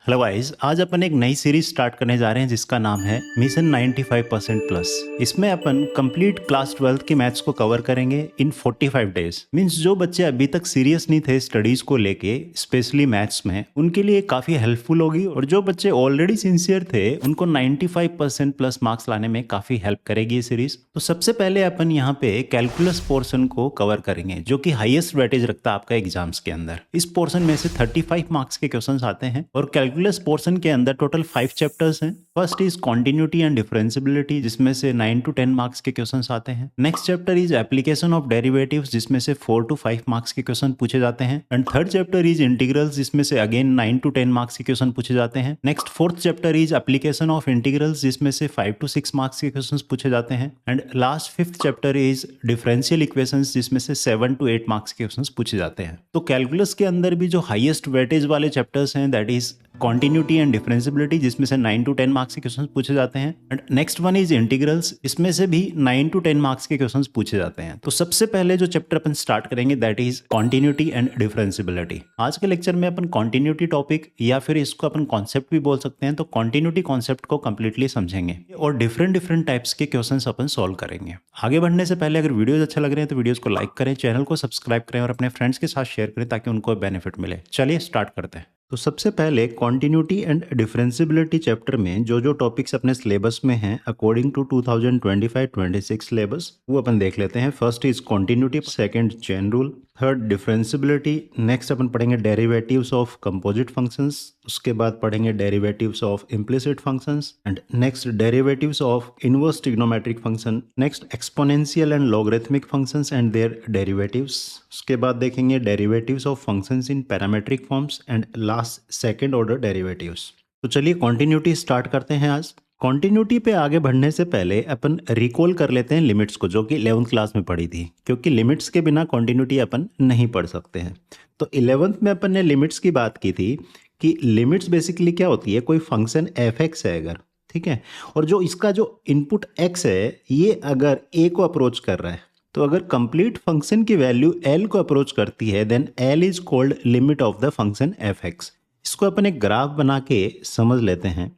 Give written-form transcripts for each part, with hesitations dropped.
Hello guys, आज अपन एक नई सीरीज स्टार्ट करने जा रहे हैं जिसका नाम है मिशन 95% प्लस। इसमें अपन कंप्लीट क्लास 12 की मैथ्स को कवर करेंगे इन 45 डेज। मींस जो बच्चे अभी तक सीरियस नहीं थे स्टडीज को लेके, स्पेशली मैथ्स में, उनके लिए काफी हेल्पफुल होगी। और जो बच्चे ऑलरेडी सिंसियर थे उनको 95% प्लस मार्क्स लाने में काफी हेल्प करेगी ये सीरीज। तो सबसे पहले अपन यहाँ पे कैलकुलस पोर्शन को कवर करेंगे जो कि हाईएस्ट वेटेज रखता है आपका एग्जाम्स के अंदर। इस पोर्शन में से 35 मार्क्स के क्वेश्चंस आते हैं और कैलकुलस पोर्शन के अंदर टोटल 5 चैप्टर्स हैं। First is continuity and differentiability जिसमें से 9 to 10 मार्क्स के क्वेश्चंस आते हैं। Next chapter is application of derivatives जिसमें से 4 to 5 मार्क्स के क्वेश्चन पूछे जाते हैं। And third chapter is integrals जिसमें से अगेन 9 to 10 मार्क्स के क्वेश्चन पूछे जाते हैं। Next fourth chapter is application of integrals जिसमें से 5 to 6 मार्क्स के क्वेश्चन पूछे जाते हैं। And last fifth chapter is differential equations जिसमें से 7 to 8 मार्क्स के क्वेश्चन पूछे जाते हैं। तो कैलकुलस के अंदर भी जो हाईएस्ट वेटेज वाले चैप्टर्स हैं that is continuity and differentiability जिसमें से 9 to 10 मार्क्स के क्वेश्चंस पूछे जाते हैं। And next one is integrals, इसमें से भी 9 to 10 मार्क्स के क्वेश्चंस पूछे जाते हैं। तो सबसे पहले जो चैप्टर अपन स्टार्ट करेंगे that is continuity and differentiability. आज के लेक्चर में अपन कॉन्टिन्यूटी टॉपिक या फिर इसको अपन कॉन्सेप्ट भी बोल सकते हैं, तो कॉन्टिन्यूटी कॉन्सेप्ट को कंप्लीटली समझेंगे और डिफरेंट टाइप्स के क्वेश्चंस अपन सॉल्व करेंगे। आगे बढ़ने से पहले अगर वीडियोस अच्छा लग रहे हैं तो वीडियोस को लाइक करें, चैनल को सब्सक्राइब करें और अपने फ्रेंड्स के साथ शेयर करें ताकि उनको बेनिफिट मिले। चलिए स्टार्ट करते हैं। तो सबसे पहले कॉन्टिन्यूटी एंड डिफरेंशियबिलिटी चैप्टर में जो टॉपिक्स अपने सिलेबस में हैं अकॉर्डिंग टू 2025-26 सिलेबस वो अपन देख लेते हैं। First is continuity, second chain rule, third differentiability, next अपन पढ़ेंगे डेरिवेटिव्स ऑफ कंपोजिट फंक्शंस, उसके बाद पढ़ेंगे derivatives of implicit functions and next derivatives of inverse trigonometric function, next exponential and logarithmic functions and their derivatives, उसके बाद देखेंगे derivatives of functions in parametric forms and last second order derivatives. तो चलिए continuity start करते हैं। आज continuity पे आगे बढ़ने से पहले अपन रिकॉल कर लेते हैं लिमिट्स को जो कि 11th क्लास में पढ़ी थी, क्योंकि लिमिट्स के बिना कॉन्टिन्यूटी अपन नहीं पढ़ सकते हैं। तो 11th में अपन ने लिमिट्स की बात की थी कि लिमिट्स बेसिकली क्या होती है, कोई फंक्शन f(x) है अगर, ठीक है, और जो इसका जो इनपुट x है ये अगर a को अप्रोच कर रहा है, तो अगर कंप्लीट फंक्शन की वैल्यू l को अप्रोच करती है then l is called limit of the function f(x). इसको अपन एक ग्राफ बना के समझ लेते हैं।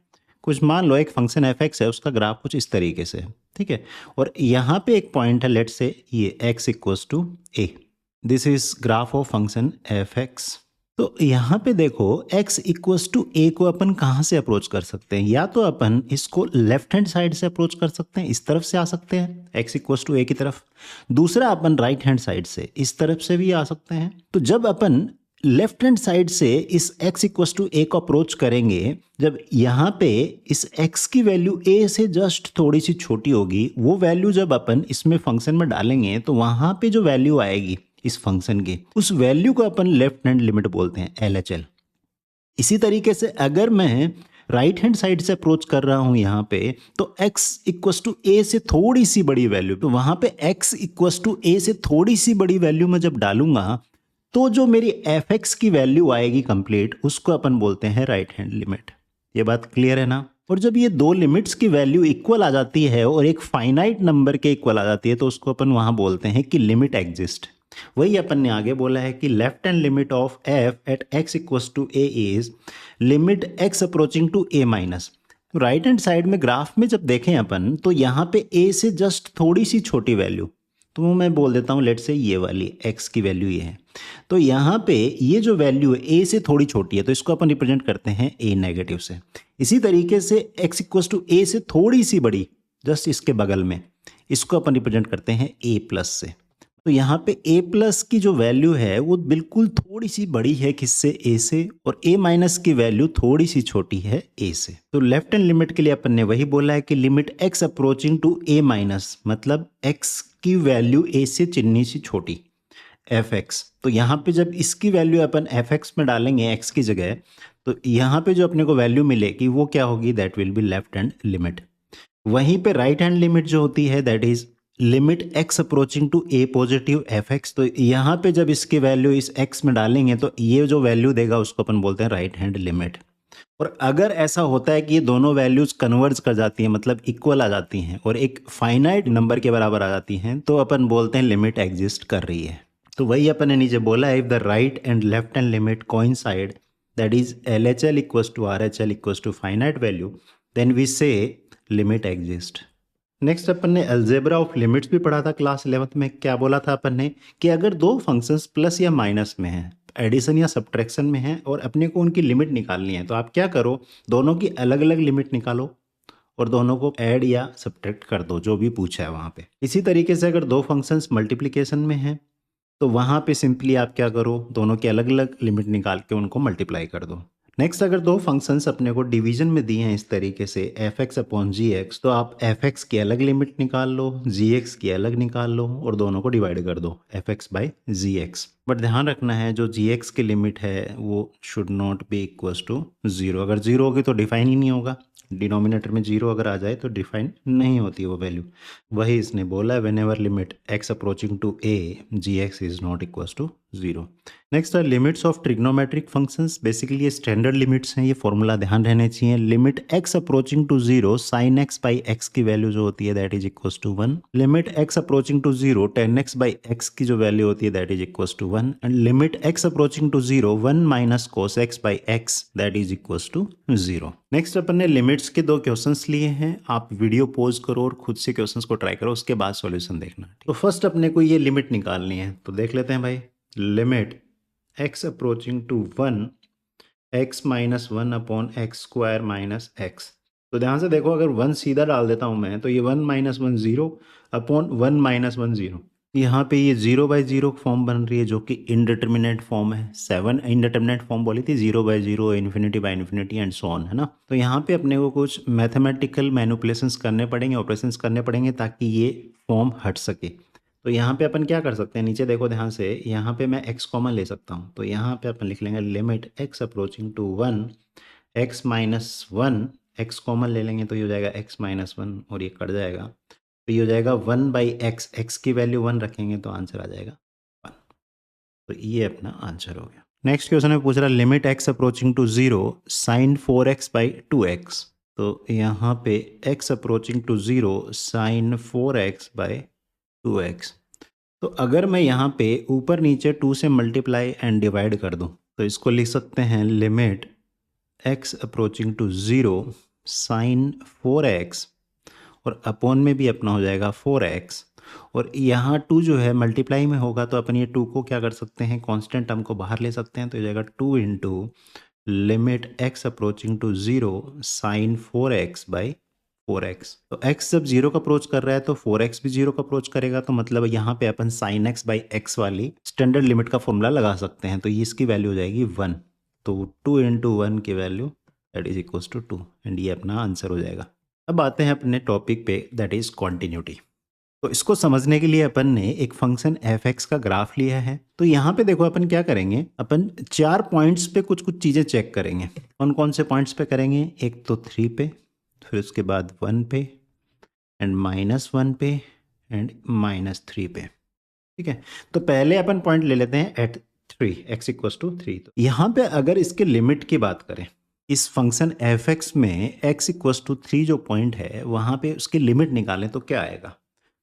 कुछ मान लो एक फंक्शन f(x) है, उसका ग्राफ कुछ इस तरीके से है, ठीक है, और यहाँ पे एक पॉइंट है, लेट्स से ये x equals to a। This is graph of function f(x). तो यहाँ पे देखो x इक्वल्स टू a को अपन कहाँ से अप्रोच कर सकते हैं, या तो अपन इसको लेफ्ट हैंड साइड से अप्रोच कर सकते हैं, इस तरफ से आ सकते हैं x इक्वल्स टू a की तरफ। दूसरा अपन राइट हैंड साइड से इस तरफ से भी आ सकते हैं। तो जब अपन लेफ्ट हैंड साइड से इस x इक्वल्स टू a को अप्रोच करेंगे, जब यहाँ पे इस x की वैल्यू a से जस्ट थोड़ी सी छोटी होगी, वो वैल्यू जब अपन इसमें फंक्शन में डालेंगे तो वहाँ पे जो वैल्यू आएगी इस फंक्शन की, उस वैल्यू को अपन लेफ्ट हैंड लिमिट बोलते हैं, LHL। इसी तरीके से अगर मैं राइट हैंड साइड से अप्रोच कर रहा हूं यहाँ पे, तो x इक्वल्स टू a से थोड़ी सी बड़ी वैल्यू, तो वहां पे x इक्वल्स टू a से थोड़ी सी बड़ी वैल्यू में जब डालूंगा तो जो मेरी f(x) की वैल्यू आएगी कंप्लीट, उसको अपन बोलते हैं राइट हैंड लिमिट। ये बात क्लियर है ना। और जब ये दो लिमिट्स की वैल्यू इक्वल आ जाती है और एक फाइनाइट नंबर के इक्वल आ जाती है तो उसको अपन वहां बोलते हैं कि लिमिट एग्जिस्ट। वही अपन ने आगे बोला है कि left hand limit of f at x equals to a is limit x approaching to a minus. Right hand side में ग्राफ में जब देखें अपन तो यहाँ पे a से जस्ट थोड़ी सी छोटी वैल्यू, तो मैं बोल देता हूँ लेट से ये वाली x की वैल्यू ये है, तो यहाँ पे ये जो वैल्यू है a से थोड़ी छोटी है तो इसको अपन रिप्रेजेंट करते हैं a नेगेटिव से। इसी तरीके से x इक्वल्स टू a से थोड़ी सी बड़ी जस्ट इसके बगल में, इसको अपन रिप्रेजेंट करते हैं a प्लस से। तो यहाँ पे a प्लस की जो वैल्यू है वो बिल्कुल थोड़ी सी बड़ी है किससे, a से, और a माइनस की वैल्यू थोड़ी सी छोटी है a से। तो लेफ्ट हैंड लिमिट के लिए अपन ने वही बोला है कि limit x approaching to a minus, मतलब x की वैल्यू a से चिन्नी सी छोटी, f(x). तो यहाँ पे जब इसकी वैल्यू अपन f(x) में डालेंगे x की जगह, तो यहाँ पे जो अपने को वैल्यू मिलेगी वो क्या होगी, that will be left hand limit. वहीं पे राइट हैंड लिमिट जो होती है that is limit x approaching to a positive f(x). तो यहाँ पे जब इसकी वैल्यू इस x में डालेंगे तो ये जो वैल्यू देगा उसको अपन बोलते हैं राइट हैंड लिमिट। और अगर ऐसा होता है कि ये दोनों वैल्यूज कन्वर्ज कर जाती हैं, मतलब इक्वल आ जाती हैं और एक फाइनाइट नंबर के बराबर आ जाती हैं, तो अपन बोलते हैं लिमिट एग्जिस्ट कर रही है। तो वही अपन ने नीचे बोला है, if the right and left hand limit coincide that is LHL equals to RHL equals to finite value, then we say limit exist. Next अपन ने अलजेब्रा ऑफ लिमिट्स भी पढ़ा था क्लास 11th में। क्या बोला था अपन ने कि अगर दो फंक्शंस प्लस या माइनस में हैं, एडिशन या सब्ट्रैक्शन में हैं और अपने को उनकी लिमिट निकालनी है, तो आप क्या करो, दोनों की अलग अलग लिमिट निकालो और दोनों को ऐड या सब्ट्रैक्ट कर दो, जो भी पूछा है वहाँ पे। इसी तरीके से अगर दो फंक्शंस मल्टीप्लिकेशन में हैं तो वहाँ पे सिंपली आप क्या करो, दोनों की अलग अलग लिमिट निकाल के उनको मल्टीप्लाई कर दो। नेक्स्ट, अगर दो फंक्शंस अपने को डिवीजन में दिए हैं इस तरीके से एफ एक्स अपॉन जी एक्स, तो आप एफ एक्स की अलग लिमिट निकाल लो, जी एक्स की अलग निकाल लो और दोनों को डिवाइड कर दो f x by g x. But ध्यान रखना है जो जी एक्स की लिमिट है वो should not be equals to zero. अगर जीरो होगी तो डिफाइन ही नहीं होगा, डिनोमिनेटर में जीरो अगर आ जाए तो डिफाइन नहीं होती वो वैल्यू। वही इसने बोला है, whenever limit x approaching to a g x is not equals to zero. Next, limits of trigonometric functions. Basically ये स्टैंडर्ड लिमिट्स हैं, ये फॉर्मूला ध्यान रहने चाहिए। Limit x approaching to zero sine x by x की value जो होती है that is equals to one. Limit x approaching to zero tan x by x की जो वैल्यू होती है that is equals to one. And limit x approaching to zero one minus cos x by x that is equals to zero. Next अपन ने limits के दो questions लिए हैं, आप वीडियो पॉज करो और खुद से क्वेश्चंस को ट्राई करो, उसके बाद सॉल्यूशन देखना। तो फर्स्ट अपने को ये लिमिट निकालनी है, तो देख लेते हैं भाई। Limit x approaching to one x minus one upon x square minus x. तो ध्यान से देखो, अगर वन सीधा डाल देता हूँ मैं तो ये one minus one zero upon one minus one zero. यहाँ पे ये जीरो बाई जीरो फॉर्म बन रही है जो कि इनडिटर्मिनेट फॉर्म है। सेवन इनडिटर्मिनेट फॉर्म बोली थी, zero by zero, infinity by infinity and so on, है ना। तो यहाँ पे अपने को कुछ मैथमेटिकल मैनिपुलेशंस करने पड़ेंगे, ऑपरेशंस करने पड़ेंगे ताकि ये फॉर्म हट सके। तो यहाँ पे अपन क्या कर सकते हैं, नीचे देखो ध्यान से, यहाँ पे मैं x कॉमन ले सकता हूँ। तो यहाँ पे अपन लिख लेंगे limit x approaching to one x minus one, x common ले लेंगे तो ये हो जाएगा x माइनस वन और ये कट जाएगा, तो ये हो जाएगा वन बाई एक्स, एक्स की वैल्यू वन रखेंगे तो आंसर आ जाएगा वन। तो ये अपना आंसर हो गया। नेक्स्ट क्वेश्चन में पूछ रहा है limit x approaching to zero sine four x by two x. तो यहाँ पे x approaching to zero sine four x by 2x। तो अगर मैं यहाँ पे ऊपर नीचे 2 से मल्टीप्लाई एंड डिवाइड कर दूँ तो इसको लिख सकते हैं limit x approaching to zero sine 4x और अपॉन में भी अपना हो जाएगा 4x, और यहाँ 2 जो है मल्टीप्लाई में होगा तो अपन ये 2 को क्या कर सकते हैं, कांस्टेंट टर्म को बाहर ले सकते हैं। तो हो जाएगा 2 into limit x approaching to zero sine 4x by 4x। तो x जब जीरो का अप्रोच कर रहा है तो 4x भी जीरो का अप्रोच करेगा, तो मतलब यहाँ पे अपन साइन x बाई एक्स वाली स्टैंडर्ड लिमिट का फॉर्मूला लगा सकते हैं। तो ये इसकी वैल्यू हो जाएगी 1। तो 2 इंटू वन की value that is equals to 2 and ये अपना आंसर हो जाएगा। अब आते हैं अपने टॉपिक पे दैट इज कॉन्टिन्यूटी। तो इसको समझने के लिए अपन ने एक फंक्शन एफ एक्स का ग्राफ लिया है। तो यहाँ पे देखो अपन क्या करेंगे, अपन 4 पॉइंट्स पे कुछ कुछ चीज़ें चेक करेंगे। कौन कौन से पॉइंट्स पे करेंगे, एक तो 3 पे, फिर उसके बाद 1 पे एंड -1 पे एंड -3 पे। ठीक है, तो पहले अपन पॉइंट ले लेते हैं एट 3, x इक्वल्स टू 3। तो यहाँ पे अगर इसके लिमिट की बात करें, इस फंक्शन एफ एक्स में x इक्वल्स टू 3 जो पॉइंट है वहाँ पे उसकी लिमिट निकालें तो क्या आएगा।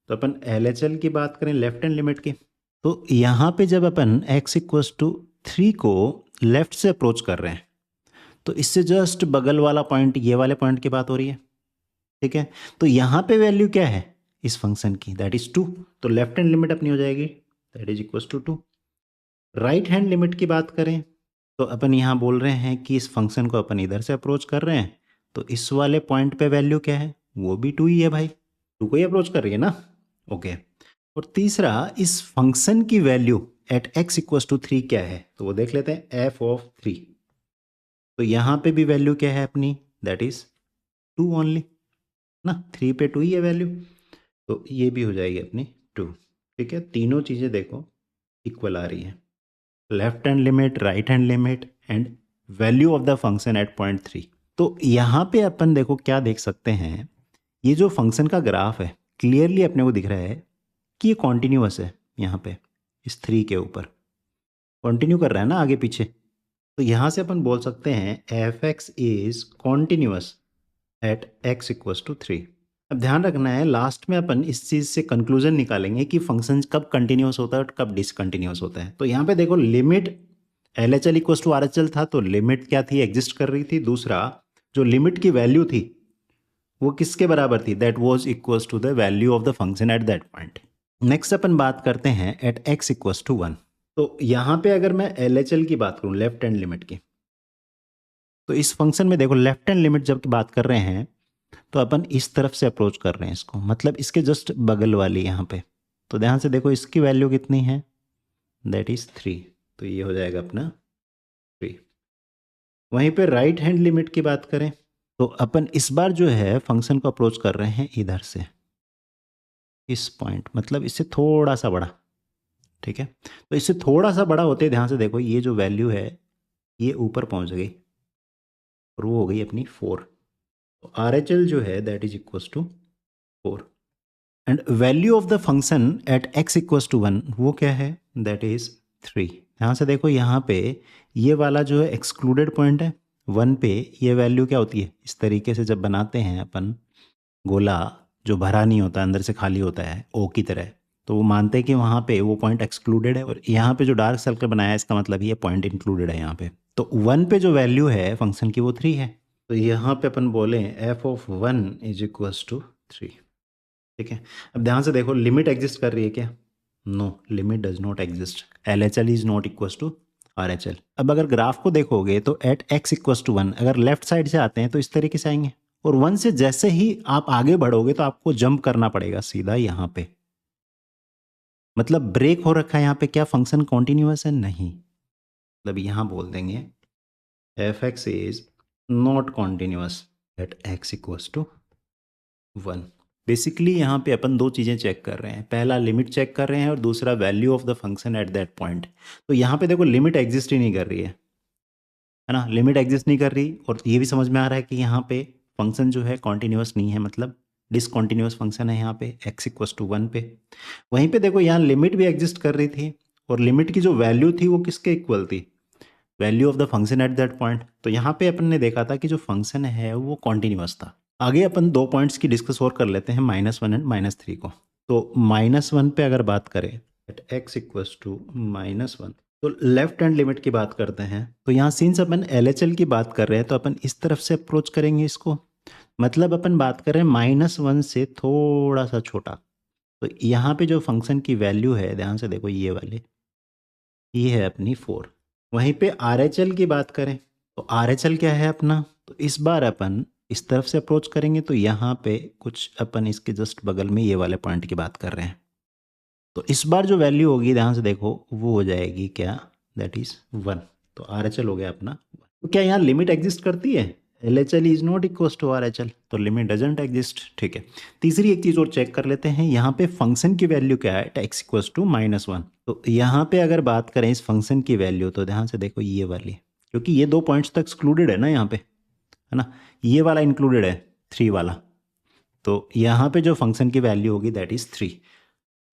तो अपन LHL की बात करें लेफ्ट हैंड लिमिट की, तो यहाँ पे जब अपन x इक्वल्स टू 3 को लेफ्ट से अप्रोच कर रहे हैं तो इससे जस्ट बगल वाला पॉइंट, ये वाले पॉइंट की बात हो रही है। ठीक है, तो यहाँ पे वैल्यू क्या है इस फंक्शन की, दैट इज 2। तो लेफ्ट हैंड लिमिट अपनी हो जाएगी that is equals to 2। Right hand limit की बात करें तो अपन यहाँ बोल रहे हैं कि इस फंक्शन को अपन इधर से अप्रोच कर रहे हैं, तो इस वाले पॉइंट पे वैल्यू क्या है, वो भी 2 ही है भाई, 2 को ही अप्रोच कर रही है ना। ओके, और तीसरा इस फंक्शन की value at x equals to 3 क्या है, तो वो देख लेते हैं, f ऑफ 3। तो यहाँ पे भी वैल्यू क्या है अपनी, दैट इज 2 ओनली ना, 3 पे 2 ही है वैल्यू, तो ये भी हो जाएगी अपनी 2। ठीक है, तीनों चीज़ें देखो इक्वल आ रही है, left hand limit, right hand limit and value of the function at point 3। तो यहाँ पे अपन देखो क्या देख सकते हैं, ये जो फंक्शन का ग्राफ है क्लियरली अपने को दिख रहा है कि ये कॉन्टिन्यूअस है। यहाँ पे इस 3 के ऊपर कॉन्टिन्यू कर रहा है ना आगे पीछे, तो यहाँ से अपन बोल सकते हैं f x is continuous at x equals to 3। अब ध्यान रखना है, लास्ट में अपन इस चीज़ से कंक्लूजन निकालेंगे कि फंक्शन कब कंटिन्यूअस होता है और कब डिसकंटिन्यूअस होता है। तो यहाँ पे देखो limit L H L equal to R H L था तो लिमिट क्या थी, एग्जिस्ट कर रही थी। दूसरा जो लिमिट की वैल्यू थी वो किसके बराबर थी, that was equal to the value of the function at that point. Next अपन बात करते हैं एट एक्स इक्वल टू 1। तो यहाँ पे अगर मैं एल एच एल की बात करूँ, लेफ्ट हैंड लिमिट की, तो इस फंक्शन में देखो लेफ्ट हैंड लिमिट जब बात कर रहे हैं तो अपन इस तरफ से अप्रोच कर रहे हैं इसको, मतलब इसके जस्ट बगल वाली यहाँ पे। तो ध्यान से देखो इसकी वैल्यू कितनी है, दैट इज 3। तो ये हो जाएगा अपना 3। वहीं पे राइट हैंड लिमिट की बात करें तो अपन इस बार जो है फंक्शन को अप्रोच कर रहे हैं इधर से, इस पॉइंट, मतलब इससे थोड़ा सा बड़ा। ठीक है, तो इससे थोड़ा सा बड़ा होते ध्यान से देखो ये जो वैल्यू है ये ऊपर पहुंच गई और वो हो गई अपनी 4। तो आर एच एल जो है that is equal to 4 and value of the function at x equal to 1 वो क्या है, दैट इज 3। यहाँ से देखो यहाँ पे ये वाला जो है एक्सक्लूडेड पॉइंट है 1 पे, ये वैल्यू क्या होती है, इस तरीके से जब बनाते हैं अपन गोला जो भरा नहीं होता, अंदर से खाली होता है ओ की तरह, तो वो मानते हैं कि वहाँ पे वो पॉइंट एक्सक्लूडेड है। और यहाँ पे जो डार्क सर्कल बनाया है इसका मतलब ये पॉइंट इंक्लूडेड है यहाँ पे। तो 1 पे जो वैल्यू है फंक्शन की वो 3 है। तो यहाँ पे अपन बोले f of 1 is equals to 3। ठीक है, अब ध्यान से देखो लिमिट एग्जिस्ट कर रही है क्या, no, limit does not exist. L H L is not equals to R H L. अब अगर ग्राफ को देखोगे तो एट एक्स इक्वल्स टू 1 अगर लेफ्ट साइड से आते हैं तो इस तरीके से आएंगे, और 1 से जैसे ही आप आगे बढ़ोगे तो आपको जंप करना पड़ेगा सीधा यहाँ पे, मतलब ब्रेक हो रखा है यहाँ पे, क्या फंक्शन कॉन्टिन्यूअस है, नहीं, मतलब यहाँ बोल देंगे f x is not continuous at x equals to 1। Basically यहाँ पे अपन दो चीज़ें चेक कर रहे हैं, पहला लिमिट चेक कर रहे हैं और दूसरा value of the function at that point. तो यहाँ पे देखो लिमिट एग्जिस्ट ही नहीं कर रही है ना, लिमिट एग्जिस्ट नहीं कर रही, और ये भी समझ में आ रहा है कि यहाँ पे फंक्शन जो है कॉन्टिन्यूअस नहीं है, मतलब डिसकॉन्टिन्यूअस फंक्शन है यहाँ पे एक्स इक्वस टू 1 पे। वहीं पे देखो यहाँ लिमिट भी एग्जिस्ट कर रही थी और लिमिट की जो वैल्यू थी वो किसके इक्वल थी, value of the function at that point. तो यहाँ पे अपन ने देखा था कि जो फंक्शन है वो कॉन्टिन्यूअस था। आगे अपन दो पॉइंट्स की डिस्कस और कर लेते हैं, -1 एंड -3 को। तो -1 पे अगर बात करें एट एक्स इक्वस टू -1, तो लेफ्ट हैंड लिमिट की बात करते हैं। तो यहाँ सिंस अपन एल एच एल की बात कर रहे हैं तो अपन इस तरफ से अप्रोच करेंगे इसको, मतलब अपन बात कर रहे हैं -1 से थोड़ा सा छोटा। तो यहाँ पे जो फंक्शन की वैल्यू है ध्यान से देखो ये वाले, ये है अपनी 4। वहीं पे आर एच एल की बात करें तो आर एच एल क्या है अपना, तो इस बार अपन इस तरफ से अप्रोच करेंगे तो यहाँ पे कुछ अपन इसके जस्ट बगल में ये वाले पॉइंट की बात कर रहे हैं। तो इस बार जो वैल्यू होगी ध्यान से देखो वो हो जाएगी क्या, दैट इज 1। तो आर एच एल हो गया अपना। तो क्या यहाँ लिमिट एग्जिस्ट करती है, L H L is not equal to R H L, तो लिमिट डजेंट एग्जिस्ट। ठीक है, तीसरी एक चीज़ और चेक कर लेते हैं, यहाँ पे फंक्शन की वैल्यू क्या है, एक्स इक्वल टू -1। तो यहाँ पे अगर बात करें इस फंक्शन की वैल्यू तो ध्यान से देखो ये वाली, क्योंकि ये दो पॉइंट्स तक एक्सक्लूडेड है ना यहाँ पे, है ना, ये वाला इंक्लूडेड है 3 वाला। तो यहाँ पे जो फंक्शन की वैल्यू होगी दैट इज 3।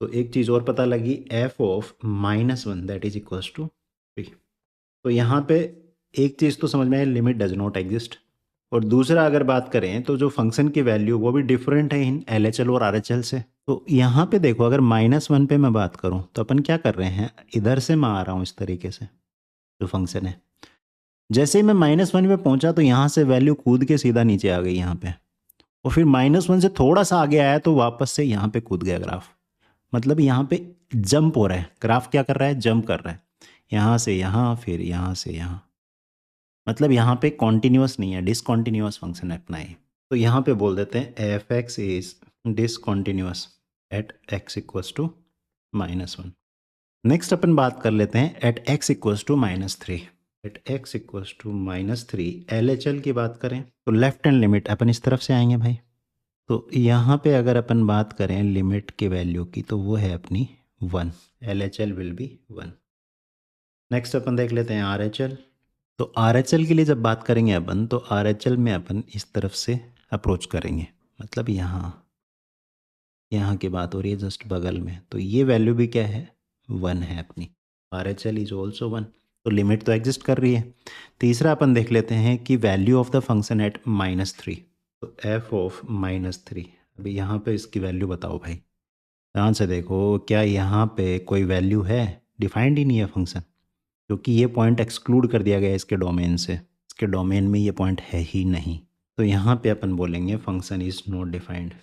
तो एक चीज़ और पता लगी, f of -1 that is equals to 3। तो यहाँ पे एक चीज़ तो समझ में आई, लिमिट डज नॉट एग्जिस्ट। और दूसरा अगर बात करें तो जो फंक्शन की वैल्यू वो भी डिफरेंट है इन एल एच एल और आर एच एल से। तो यहाँ पे देखो अगर -1 पे मैं बात करूँ तो अपन क्या कर रहे हैं, इधर से मैं आ रहा हूँ इस तरीके से, जो फंक्शन है जैसे ही मैं -1 पे पहुँचा तो यहाँ से वैल्यू कूद के सीधा नीचे आ गई यहाँ पे, और फिर -1 से थोड़ा सा आगे आया तो वापस से यहाँ पे कूद गया ग्राफ, मतलब यहाँ पे जंप हो रहा है, ग्राफ क्या कर रहा है, जंप कर रहा है, यहाँ से यहाँ फिर यहाँ से यहाँ, मतलब यहाँ पे कॉन्टिन्यूअस नहीं है, डिसकॉन्टिन्यूअस फंक्शन अपना है। तो यहाँ पे बोल देते हैं f x is discontinuous at x equals to -1। Next अपन बात कर लेते हैं at x equals to -3। At x equals to -3 L H L की बात करें तो लेफ्ट हैंड लिमिट अपन इस तरफ से आएंगे भाई। तो यहाँ पे अगर अपन बात करें लिमिट के वैल्यू की तो वो है अपनी 1, L H L will be 1। Next अपन देख लेते हैं आर एच एल। तो आर एच एल के लिए जब बात करेंगे अपन तो आर एच एल में अपन इस तरफ से अप्रोच करेंगे, मतलब यहाँ की बात हो रही है जस्ट बगल में, तो ये वैल्यू भी क्या है, 1 है अपनी, are H L is also 1। तो लिमिट तो एग्जिस्ट कर रही है। तीसरा अपन देख लेते हैं कि value of the function eight -3। तो एफ ऑफ -3, अभी यहाँ पे इसकी वैल्यू बताओ भाई, ध्यान से देखो क्या यहाँ पे कोई वैल्यू है, डिफाइंड ही नहीं है फंक्शन, क्योंकि ये पॉइंट एक्सक्लूड कर दिया गया है इसके डोमेन से, इसके डोमेन में ये पॉइंट है ही नहीं। तो यहाँ पे अपन बोलेंगे फंक्शन इज नॉट डिफाइंड।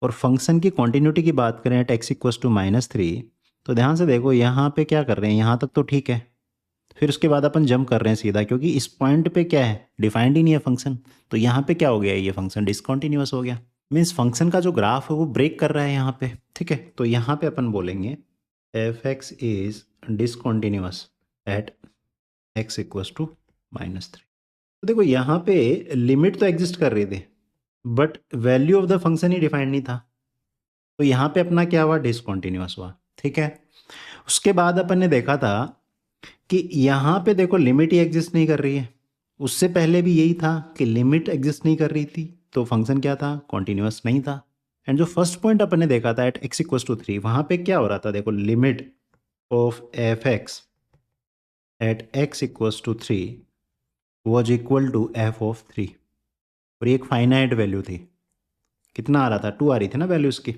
और फंक्शन की कॉन्टिन्यूटी की बात करें एट एक्स इक्वस टू -3, तो ध्यान से देखो यहाँ पे क्या कर रहे हैं, यहाँ तक तो ठीक है, फिर उसके बाद अपन जंप कर रहे हैं सीधा, क्योंकि इस पॉइंट पे क्या है, डिफाइंड ही नहीं है फंक्शन। तो यहाँ पे क्या हो गया, ये फंक्शन डिसकंटिन्यूअस हो गया। मीन्स फंक्शन का जो ग्राफ है वो ब्रेक कर रहा है यहाँ पे, ठीक है। तो यहाँ पे अपन बोलेंगे f x is discontinuous at x equals to -3। तो देखो यहाँ पे लिमिट तो एग्जिस्ट कर रही थी, but value of the function he defined नहीं था। तो यहाँ पे अपना क्या हुआ, डिसकंटिन्यूअस हुआ, ठीक है। उसके बाद अपन ने देखा था कि यहाँ पे देखो लिमिट ही एग्जिस्ट नहीं कर रही है। उससे पहले भी यही था कि लिमिट एग्जिस्ट नहीं कर रही थी, तो फंक्शन क्या था, कॉन्टिन्यूअस नहीं था। एंड जो फर्स्ट पॉइंट अपन ने देखा था एट एक्स इक्वस टू 3, वहाँ पे क्या हो रहा था, देखो limit of f x at x equals to 3 was equal to f of 3। और ये एक फाइनाइट वैल्यू थी, कितना आ रहा था, 2 आ रही थी ना वैल्यू उसकी।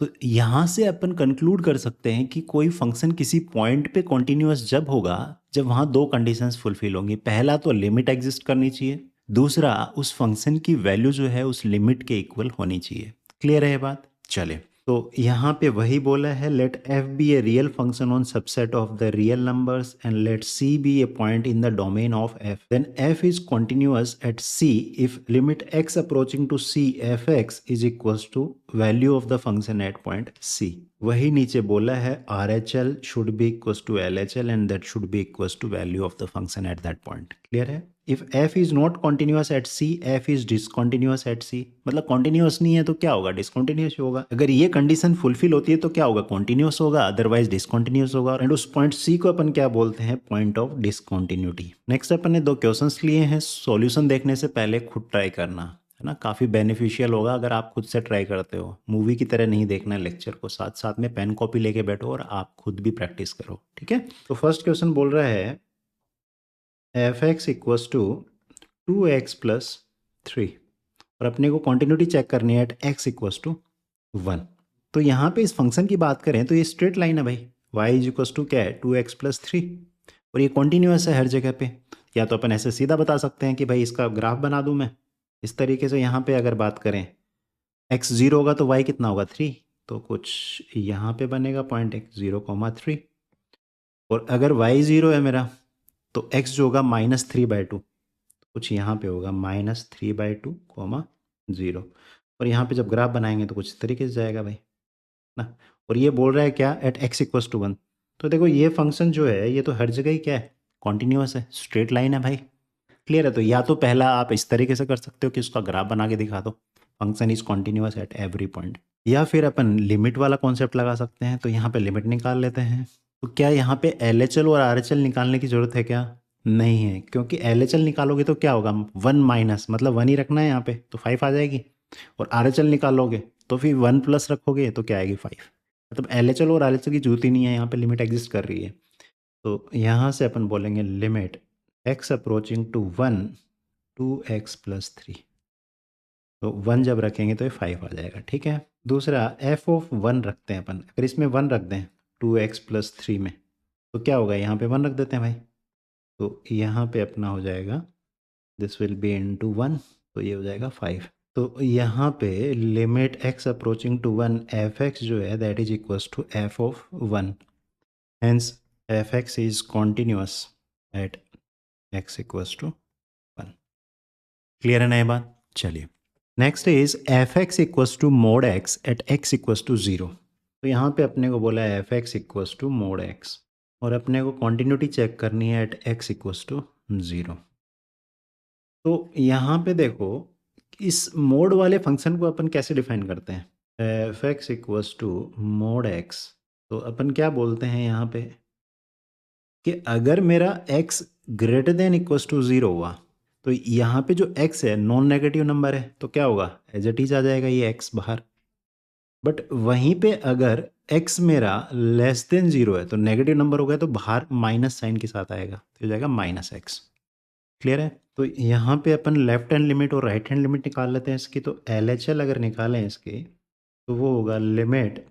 तो यहाँ से अपन कंक्लूड कर सकते हैं कि कोई फंक्शन किसी पॉइंट पे कॉन्टिन्यूअस जब होगा जब वहाँ दो कंडीशंस फुलफिल होंगी। पहला तो लिमिट एग्जिस्ट करनी चाहिए, दूसरा उस फंक्शन की वैल्यू जो है उस लिमिट के इक्वल होनी चाहिए। क्लियर है ये बात, चले। तो यहाँ पे वही बोला है, let f be a real function on subset of the real numbers and let c be a point in the domain of f, then f is continuous at c if limit x approaching to c f x is equals to value of the function at point c। वही नीचे बोला है RHL should be equals to LHL and that should be equals to value of the function at that point. Clear है। If f is not continuous at c, f is discontinuous at c, मतलब continuous नहीं है तो क्या होगा, discontinuous होगा। अगर ये कंडीशन फुलफिल होती है तो क्या होगा, कॉन्टिन्यूअस होगा, अदरवाइज डिसकॉन्टिन्यूअस होगा। एंड उस पॉइंट c को अपन क्या बोलते हैं, पॉइंट ऑफ डिसकॉन्टिन्यूटी। नेक्स्ट अपन ने 2 क्वेश्चंस लिए हैं, सॉल्यूशन देखने से पहले खुद ट्राई करना है ना, काफ़ी बेनिफिशियल होगा अगर आप खुद से ट्राई करते हो। मूवी की तरह नहीं देखना लेक्चर को, साथ साथ में पेन कॉपी लेके बैठो और आप खुद भी प्रैक्टिस करो, ठीक है। तो फर्स्ट क्वेश्चन बोल रहा है f x equals to 2x plus 3, और अपने को कॉन्टिन्यूटी चेक करनी है एट x इक्वस टू 1। तो यहाँ पे इस फंक्शन की बात करें तो ये स्ट्रेट लाइन है भाई, y इज इक्वस टू क्या है, 2x प्लस 3, और ये कॉन्टिन्यूअस है हर जगह पे। या तो अपन ऐसे सीधा बता सकते हैं कि भाई इसका ग्राफ बना दूँ मैं इस तरीके से। यहाँ पे अगर बात करें x 0 होगा तो y कितना होगा, 3, तो कुछ यहाँ पे बनेगा पॉइंट x 0,3। और अगर y 0 है मेरा तो x जो होगा -3/2, कुछ यहाँ पे होगा -3/2, 0। और यहाँ पे जब ग्राफ बनाएंगे तो कुछ इस तरीके से जाएगा भाई ना। और ये बोल रहा है क्या, एट x इक्वस टू 1। तो देखो ये फंक्शन जो है ये तो हर जगह ही क्या है, कॉन्टिन्यूअस है, स्ट्रेट लाइन है भाई। क्लियर है। तो या तो पहला आप इस तरीके से कर सकते हो कि उसका ग्राफ बना के दिखा दो, function is continuous at every point. या फिर अपन लिमिट वाला कॉन्सेप्ट लगा सकते हैं। तो यहाँ पे लिमिट निकाल लेते हैं। तो क्या यहाँ पे LHL और RHL निकालने की जरूरत है क्या, नहीं है, क्योंकि LHL निकालोगे तो क्या होगा, 1 माइनस, मतलब 1 ही रखना है यहाँ पे तो 5 आ जाएगी। और RHL निकालोगे तो फिर 1 प्लस रखोगे तो क्या आएगी, 5। मतलब LHL और RHL की जरूरत ही नहीं है, यहाँ पे लिमिट एग्जिस्ट कर रही है। तो यहाँ से अपन बोलेंगे limit x approaching to 1 2x plus 3। तो 1 जब रखेंगे तो ये 5 आ जाएगा, ठीक है। दूसरा f ऑफ 1 रखते हैं अपन, अगर इसमें 1 रख दें 2x प्लस 3 में तो क्या होगा, यहाँ पे 1 रख देते हैं भाई। तो यहाँ पे अपना हो जाएगा दिस विल बी इनटू 1, तो ये हो जाएगा 5। तो यहाँ पे limit x approaching to 1 f x जो है that is equals to f of 1, hence f x is continuous at x equals to 1। Clear है ना ये बात, चलिए। Next is f x equals to mod x at x equals to 0। तो यहाँ पे अपने को बोला है f x equals to mod x, और अपने को कॉन्टिन्यूटी चेक करनी है एट x इक्वल्स टू 0। तो यहाँ पे देखो इस मोड वाले फंक्शन को अपन कैसे डिफाइन करते हैं, f x equals to mod x। तो अपन क्या बोलते हैं यहाँ पे कि अगर मेरा x greater than equals to 0 हुआ तो यहाँ पे जो x है नॉन नेगेटिव नंबर है तो क्या होगा, एज इट इज आ जाएगा ये x बाहर। बट वहीं पे अगर x मेरा लेस देन 0 है तो नेगेटिव नंबर हो गया तो बाहर माइनस साइन के साथ आएगा, तो हो जाएगा -x। क्लियर है। तो यहाँ पे अपन लेफ्ट हैंड लिमिट और राइट हैंड लिमिट निकाल लेते हैं इसकी। तो LHL अगर निकालें इसकी तो वो होगा limit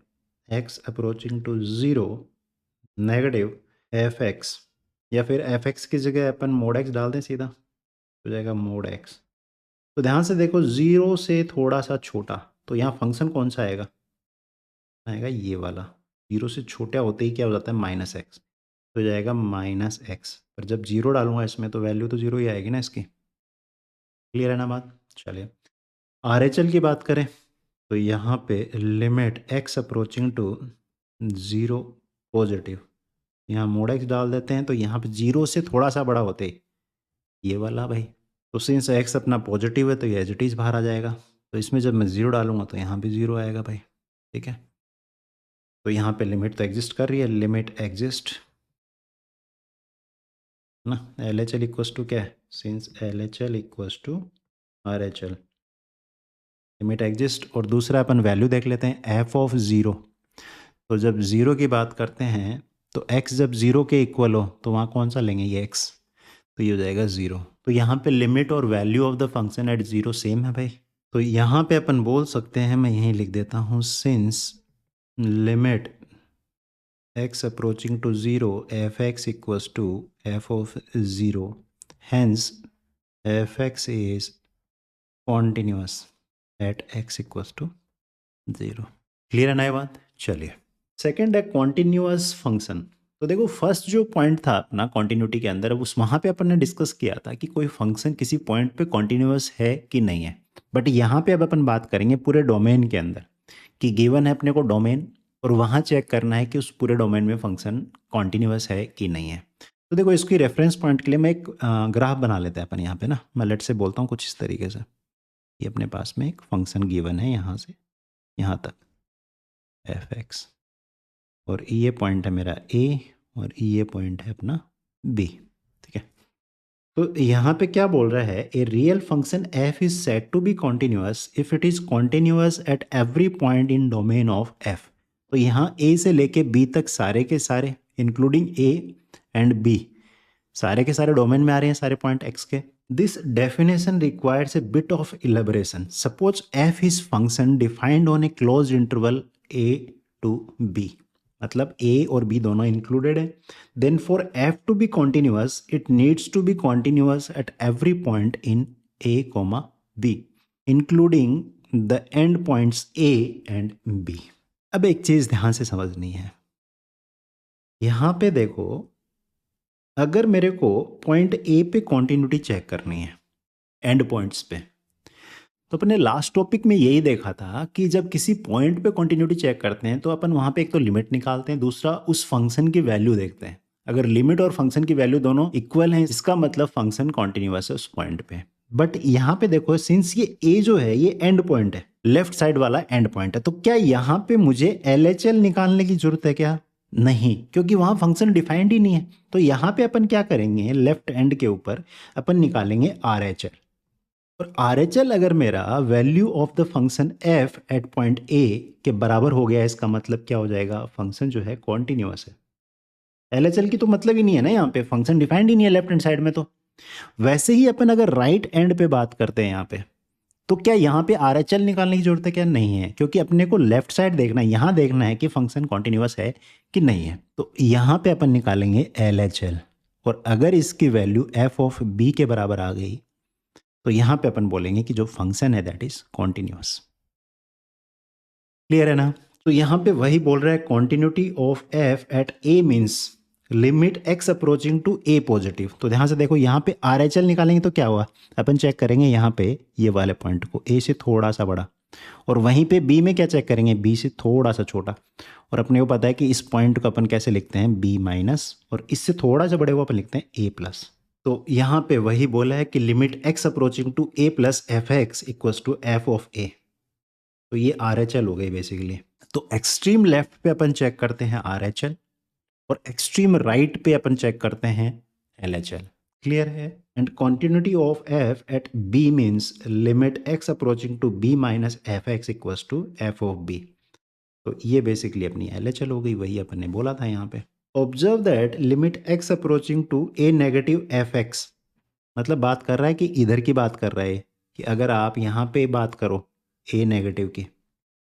x approaching to 0 negative f x, या फिर एफ एक्स की जगह अपन मोड एक्स डाल दें सीधा, हो जाएगा मोड एक्स। तो ध्यान से देखो, ज़ीरो से थोड़ा सा छोटा, तो यहाँ फंक्शन कौन सा आएगा, आएगा ये वाला। जीरो से छोटा होते ही क्या हो जाता है, माइनस एक्स, तो हो जाएगा माइनस एक्स। पर जब जीरो डालूंगा इसमें तो वैल्यू तो जीरो ही आएगी ना इसकी। क्लियर है ना बात। चलिए आर एच एल की बात करें, तो यहाँ पे limit x approaching to zero positive, यहाँ मोड एक्स डाल देते हैं, तो यहाँ पे जीरो से थोड़ा सा बड़ा होते ही ये वाला भाई। तो सिंस एक्स अपना पॉजिटिव है तो ये एज इट इज़ बाहर आ जाएगा। तो इसमें जब मैं ज़ीरो डालूंगा तो यहाँ भी ज़ीरो आएगा भाई। ठीक है, तो यहाँ पे लिमिट तो एग्जिस्ट कर रही है, लिमिट एग्जिस्ट ना, L H L equals to क्या है, since L H L equals to R H L, limit exist. और दूसरा अपन वैल्यू देख लेते हैं, एफ ऑफ ज़ीरो। तो जब ज़ीरो की बात करते हैं तो एक्स जब ज़ीरो के इक्वल हो तो वहाँ कौन सा लेंगे, ये एक्स, तो ये हो जाएगा ज़ीरो। तो यहाँ पे लिमिट और value of the function eight zero same है भाई। तो यहाँ पे अपन बोल सकते हैं, मैं यहीं लिख देता हूँ, since limit x approaching to 0 fx equals to f of 0, hence fx is continuous at x equals to 0। Clear है ना ये बात। चलिए सेकंड है कॉन्टिन्यूअस फंक्शन। तो देखो फर्स्ट जो पॉइंट था अपना कॉन्टिन्यूटी के अंदर, उस वहाँ पे अपन ने डिस्कस किया था कि कोई फंक्शन किसी पॉइंट पे कॉन्टिन्यूअस है कि नहीं है। बट यहाँ पे अब अपन बात करेंगे पूरे डोमेन के अंदर, कि गिवन है अपने को डोमेन, और वहाँ चेक करना है कि उस पूरे डोमेन में फंक्शन कॉन्टिन्यूअस है कि नहीं है। तो देखो इसकी रेफरेंस पॉइंट के लिए मैं एक ग्राफ बना लेते हैं अपन यहाँ पे ना। मैं लेट से बोलता हूँ कुछ इस तरीके से, ये अपने पास में एक फंक्शन गिवन है यहाँ से यहाँ तक एफ एक्स, और ये पॉइंट है मेरा ए, और ये पॉइंट है अपना बी। ठीक है, तो यहाँ पे क्या बोल रहा है, a real function f is said to be continuous if it is continuous at every point in domain of f. तो यहाँ ए से लेके बी तक सारे के सारे इंक्लूडिंग ए एंड बी, सारे के सारे डोमेन में आ रहे हैं, सारे पॉइंट एक्स के। This definition requires a bit of elaboration. Suppose f is function defined on a close interval a to b, मतलब ए और बी दोनों इंक्लूडेड है। Then for f to be continuous it needs to be continuous at every point in a comma b including the end points a and b. अब एक चीज ध्यान से समझनी है, यहां पे देखो, अगर मेरे को पॉइंट ए पे कॉन्टिन्यूटी चेक करनी है एंड पॉइंट्स पे, तो अपने लास्ट टॉपिक में यही देखा था कि जब किसी पॉइंट पे कॉन्टिन्यूटी चेक करते हैं तो अपन वहाँ पे एक तो लिमिट निकालते हैं, दूसरा उस फंक्शन की वैल्यू देखते हैं। अगर लिमिट और फंक्शन की वैल्यू दोनों इक्वल हैं, इसका मतलब फंक्शन कॉन्टिन्यूअस है उस पॉइंट पे। बट यहाँ पे देखो, सिंस ये ए जो है ये एंड पॉइंट है, लेफ्ट साइड वाला एंड पॉइंट है, तो क्या यहाँ पे मुझे LHL निकालने की जरूरत है क्या, नहीं, क्योंकि वहां फंक्शन डिफाइंड ही नहीं है। तो यहाँ पे अपन क्या करेंगे, लेफ्ट एंड के ऊपर अपन निकालेंगे RHL। और RHL अगर मेरा value of the function f at point a के बराबर हो गया, इसका मतलब क्या हो जाएगा, फंक्शन जो है कॉन्टिन्यूअस है। LHL की तो मतलब ही नहीं है ना, यहाँ पे फंक्शन डिफाइंड ही नहीं है लेफ्ट हैंड साइड में। तो वैसे ही अपन अगर राइट एंड पे बात करते हैं यहाँ पे, तो क्या यहाँ पे RHL निकालने की जरूरत है क्या, नहीं है, क्योंकि अपने को लेफ्ट साइड देखना है, यहाँ देखना है कि फंक्शन कॉन्टिन्यूअस है कि नहीं है। तो यहाँ पे अपन निकालेंगे LHL, और अगर इसकी वैल्यू f ऑफ b के बराबर आ गई तो यहाँ पे अपन बोलेंगे कि जो फंक्शन है दैट इज कॉन्टिन्यूअस। क्लियर है ना। तो यहाँ पे वही बोल रहा है, continuity of f at a means limit x approaching to a positive. तो ध्यान से देखो, यहाँ पे RHL निकालेंगे तो क्या हुआ, अपन चेक करेंगे यहाँ पे ये वाले पॉइंट को, a से थोड़ा सा बड़ा, और वहीं पे b में क्या चेक करेंगे, b से थोड़ा सा छोटा। और अपने को पता है कि इस पॉइंट को अपन कैसे लिखते हैं, b माइनस, और इससे थोड़ा सा बड़े को अपन लिखते हैं a प्लस। तो यहाँ पे वही बोला है कि limit x approaching to a plus f x equals to f of a। तो ये RHL हो गई बेसिकली। तो एक्सट्रीम लेफ्ट पे अपन चेक करते हैं RHL, और एक्सट्रीम राइट पे अपन चेक करते हैं LHL। क्लियर है। And continuity of f at b means limit x approaching to b minus f x equals to f of b। तो ये बेसिकली अपनी LHL हो गई, वही अपन ने बोला था यहाँ पे। Observe that limit x approaching to a negative f x, मतलब बात कर रहा है कि इधर की बात कर रहा है, कि अगर आप यहाँ पे बात करो a नेगेटिव की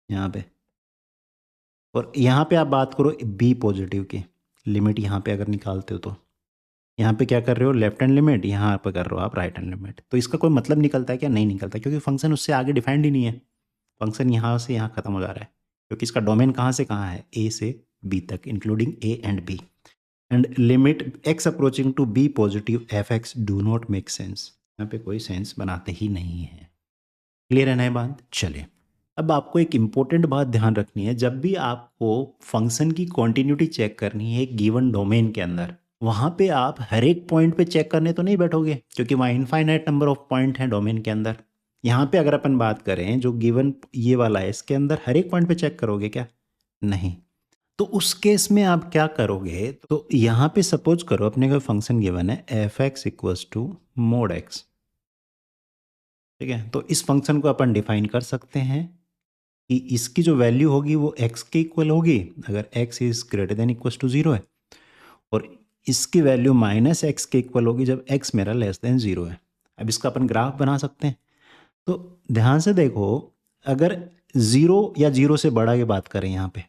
यहाँ पे, और यहाँ पे आप बात करो b पॉजिटिव की, लिमिट यहाँ पे अगर निकालते हो तो यहाँ पे क्या कर रहे हो, लेफ्ट हैंड लिमिट, यहाँ पे कर रहे हो आप राइट हैंड लिमिट। तो इसका कोई मतलब निकलता है क्या? नहीं निकलता, क्योंकि फंक्शन उससे आगे डिफाइंड ही नहीं है। फंक्शन यहाँ से यहाँ खत्म हो जा रहा है, क्योंकि इसका डोमेन कहाँ से कहाँ है, ए से बी तक, including a and b. And limit x approaching to b positive f x do not make sense, यहाँ पे कोई सेंस बनाते ही नहीं है। क्लियर है ना ये बात? चलिए, अब आपको एक इम्पोर्टेंट बात ध्यान रखनी है। जब भी आपको फंक्शन की कॉन्टिन्यूटी चेक करनी है एक गिवन डोमेन के अंदर, वहाँ पे आप हर एक पॉइंट पे चेक करने तो नहीं बैठोगे, क्योंकि वहाँ इनफाइनाइट नंबर ऑफ पॉइंट हैं डोमेन के अंदर। यहाँ पे अगर अपन बात करें जो गिवन ये वाला है, इसके अंदर हर एक पॉइंट पे चेक करोगे क्या? नहीं। तो उस केस में आप क्या करोगे, तो यहाँ पे सपोज करो अपने को फंक्शन गिवन है f x equals to mod x, ठीक है। तो इस फंक्शन को अपन डिफाइन कर सकते हैं कि इसकी जो वैल्यू होगी वो x के इक्वल होगी अगर x is greater than equal to 0 है, और इसकी वैल्यू माइनस एक्स के इक्वल होगी जब x मेरा लेस देन 0 है। अब इसका अपन ग्राफ बना सकते हैं। तो ध्यान से देखो, अगर 0 या 0 से बड़ा की बात करें यहाँ पे,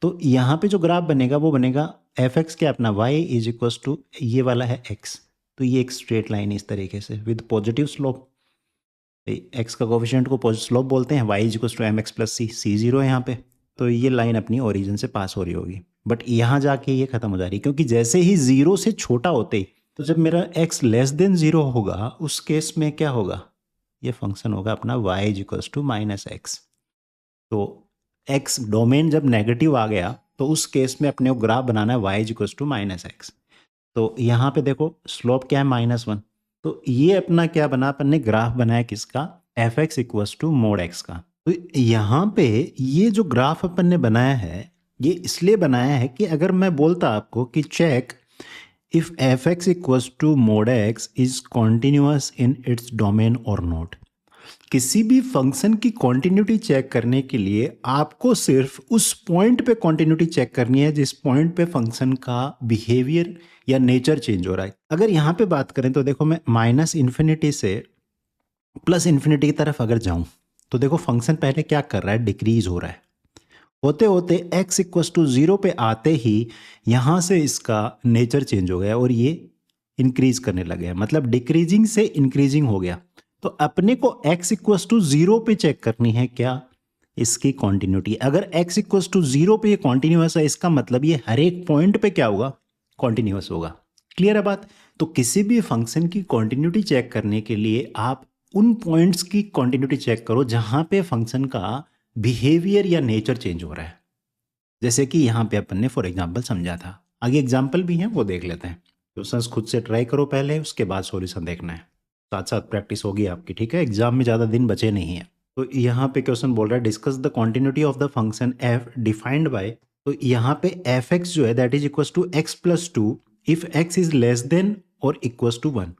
तो यहाँ पे जो ग्राफ बनेगा वो बनेगा एफ एक्स क्या अपना y इज इक्वल टू ये वाला है x, तो ये एक स्ट्रेट लाइन इस तरीके से विद पॉजिटिव स्लोप। एक्स का कोफिशिएंट को स्लोप बोलते हैं, y equal to m x plus c zero है यहाँ पे। तो ये लाइन अपनी ओरिजिन से पास हो रही होगी, बट यहाँ जाके ये खत्म हो जा रही है, क्योंकि जैसे ही 0 से छोटा होते, तो जब मेरा x लेस देन 0 होगा उस केस में क्या होगा, ये फंक्शन होगा अपना y equal to minus x. तो x डोमेन जब नेगेटिव आ गया तो उस केस में अपने को ग्राफ बनाना है y equal to minus x. तो यहाँ पे देखो स्लोप क्या है -1, तो ये अपना क्या बना, अपन ने ग्राफ बनाया किसका, f x equals to mod x का। तो यहाँ पे ये जो ग्राफ अपन ने बनाया है ये इसलिए बनाया है कि अगर मैं बोलता आपको कि check if f x equals to mod x is continuous in its domain और नॉट, किसी भी फंक्शन की कॉन्टिन्यूटी चेक करने के लिए आपको सिर्फ उस पॉइंट पे कॉन्टिन्यूटी चेक करनी है जिस पॉइंट पे फंक्शन का बिहेवियर या नेचर चेंज हो रहा है। अगर यहाँ पे बात करें तो देखो, मैं माइनस इन्फिनिटी से प्लस इन्फिनिटी की तरफ अगर जाऊं तो देखो फंक्शन पहले क्या कर रहा है, डिक्रीज हो रहा है। होते होते x इक्वस टू 0 पे आते ही यहाँ से इसका नेचर चेंज हो गया और ये इंक्रीज करने लगे, मतलब डिक्रीजिंग से इंक्रीजिंग हो गया। तो अपने को x इक्वस टू 0 पे चेक करनी है क्या, इसकी कॉन्टिन्यूटी। अगर x इक्वस टू 0 पे ये कॉन्टिन्यूअस है, इसका मतलब ये हर एक पॉइंट पे क्या होगा, कॉन्टिन्यूअस होगा। क्लियर है बात? तो किसी भी फंक्शन की कॉन्टिन्यूटी चेक करने के लिए आप उन पॉइंट्स की कॉन्टिन्यूटी चेक करो जहां पे फंक्शन का बिहेवियर या नेचर चेंज हो रहा है। जैसे कि यहाँ पे अपन ने फॉर एग्जांपल समझा था, आगे एग्जांपल भी हैं वो देख लेते हैं। क्वेश्चंस खुद से ट्राई करो पहले, उसके बाद सॉल्यूशन देखना है, साथ साथ प्रैक्टिस होगी आपकी, ठीक है। एग्जाम में ज़्यादा दिन बचे नहीं है। तो यहाँ पे क्वेश्चन बोल रहा है discuss the quantity of the function f defined by, तो यहाँ पे एफ एक्स जो है that is equal to x plus two if x is less than और इक्वल टू 1,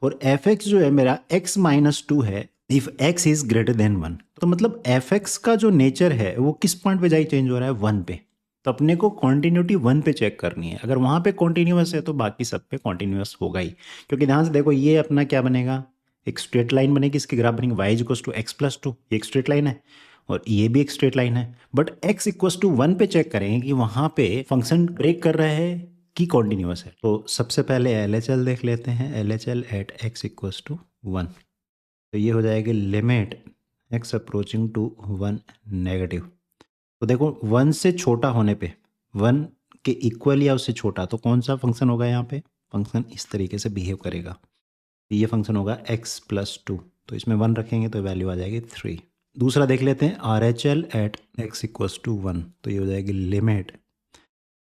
और एफ एक्स जो है मेरा एक्स माइनस टू है if x is greater than 1। तो मतलब एफ एक्स का जो नेचर है वो किस पॉइंट पे जाके चेंज हो रहा है, 1 पे। तो अपने को कॉन्टिन्यूटी 1 पे चेक करनी है। अगर वहाँ पे कॉन्टिन्यूअस है तो बाकी सब पे कॉन्टिन्यूअस होगा ही, क्योंकि ध्यान से देखो ये अपना क्या बनेगा, एक स्ट्रेट लाइन बनेगी, इसकी ग्राफ बनेगी y is equal to x plus two, ये एक स्ट्रेट लाइन है और ये भी एक स्ट्रेट लाइन है। बट एक्स इक्वल टू 1 पे चेक करेंगे कि वहाँ पे फंक्शन ब्रेक कर रहा है कि कॉन्टिन्यूअस है। तो सबसे पहले LHL देख लेते हैं, LHL at x equal to 1। तो ये हो जाएगी limit x approaching to 1 negative. तो देखो 1 से छोटा होने पे, 1 के इक्वल या उससे छोटा, तो कौन सा फंक्शन होगा यहाँ पे, फंक्शन इस तरीके से बिहेव करेगा। ये फंक्शन होगा x प्लस 2, तो इसमें 1 रखेंगे तो वैल्यू आ जाएगी 3। दूसरा देख लेते हैं RHL at x equals to 1, तो ये हो जाएगी limit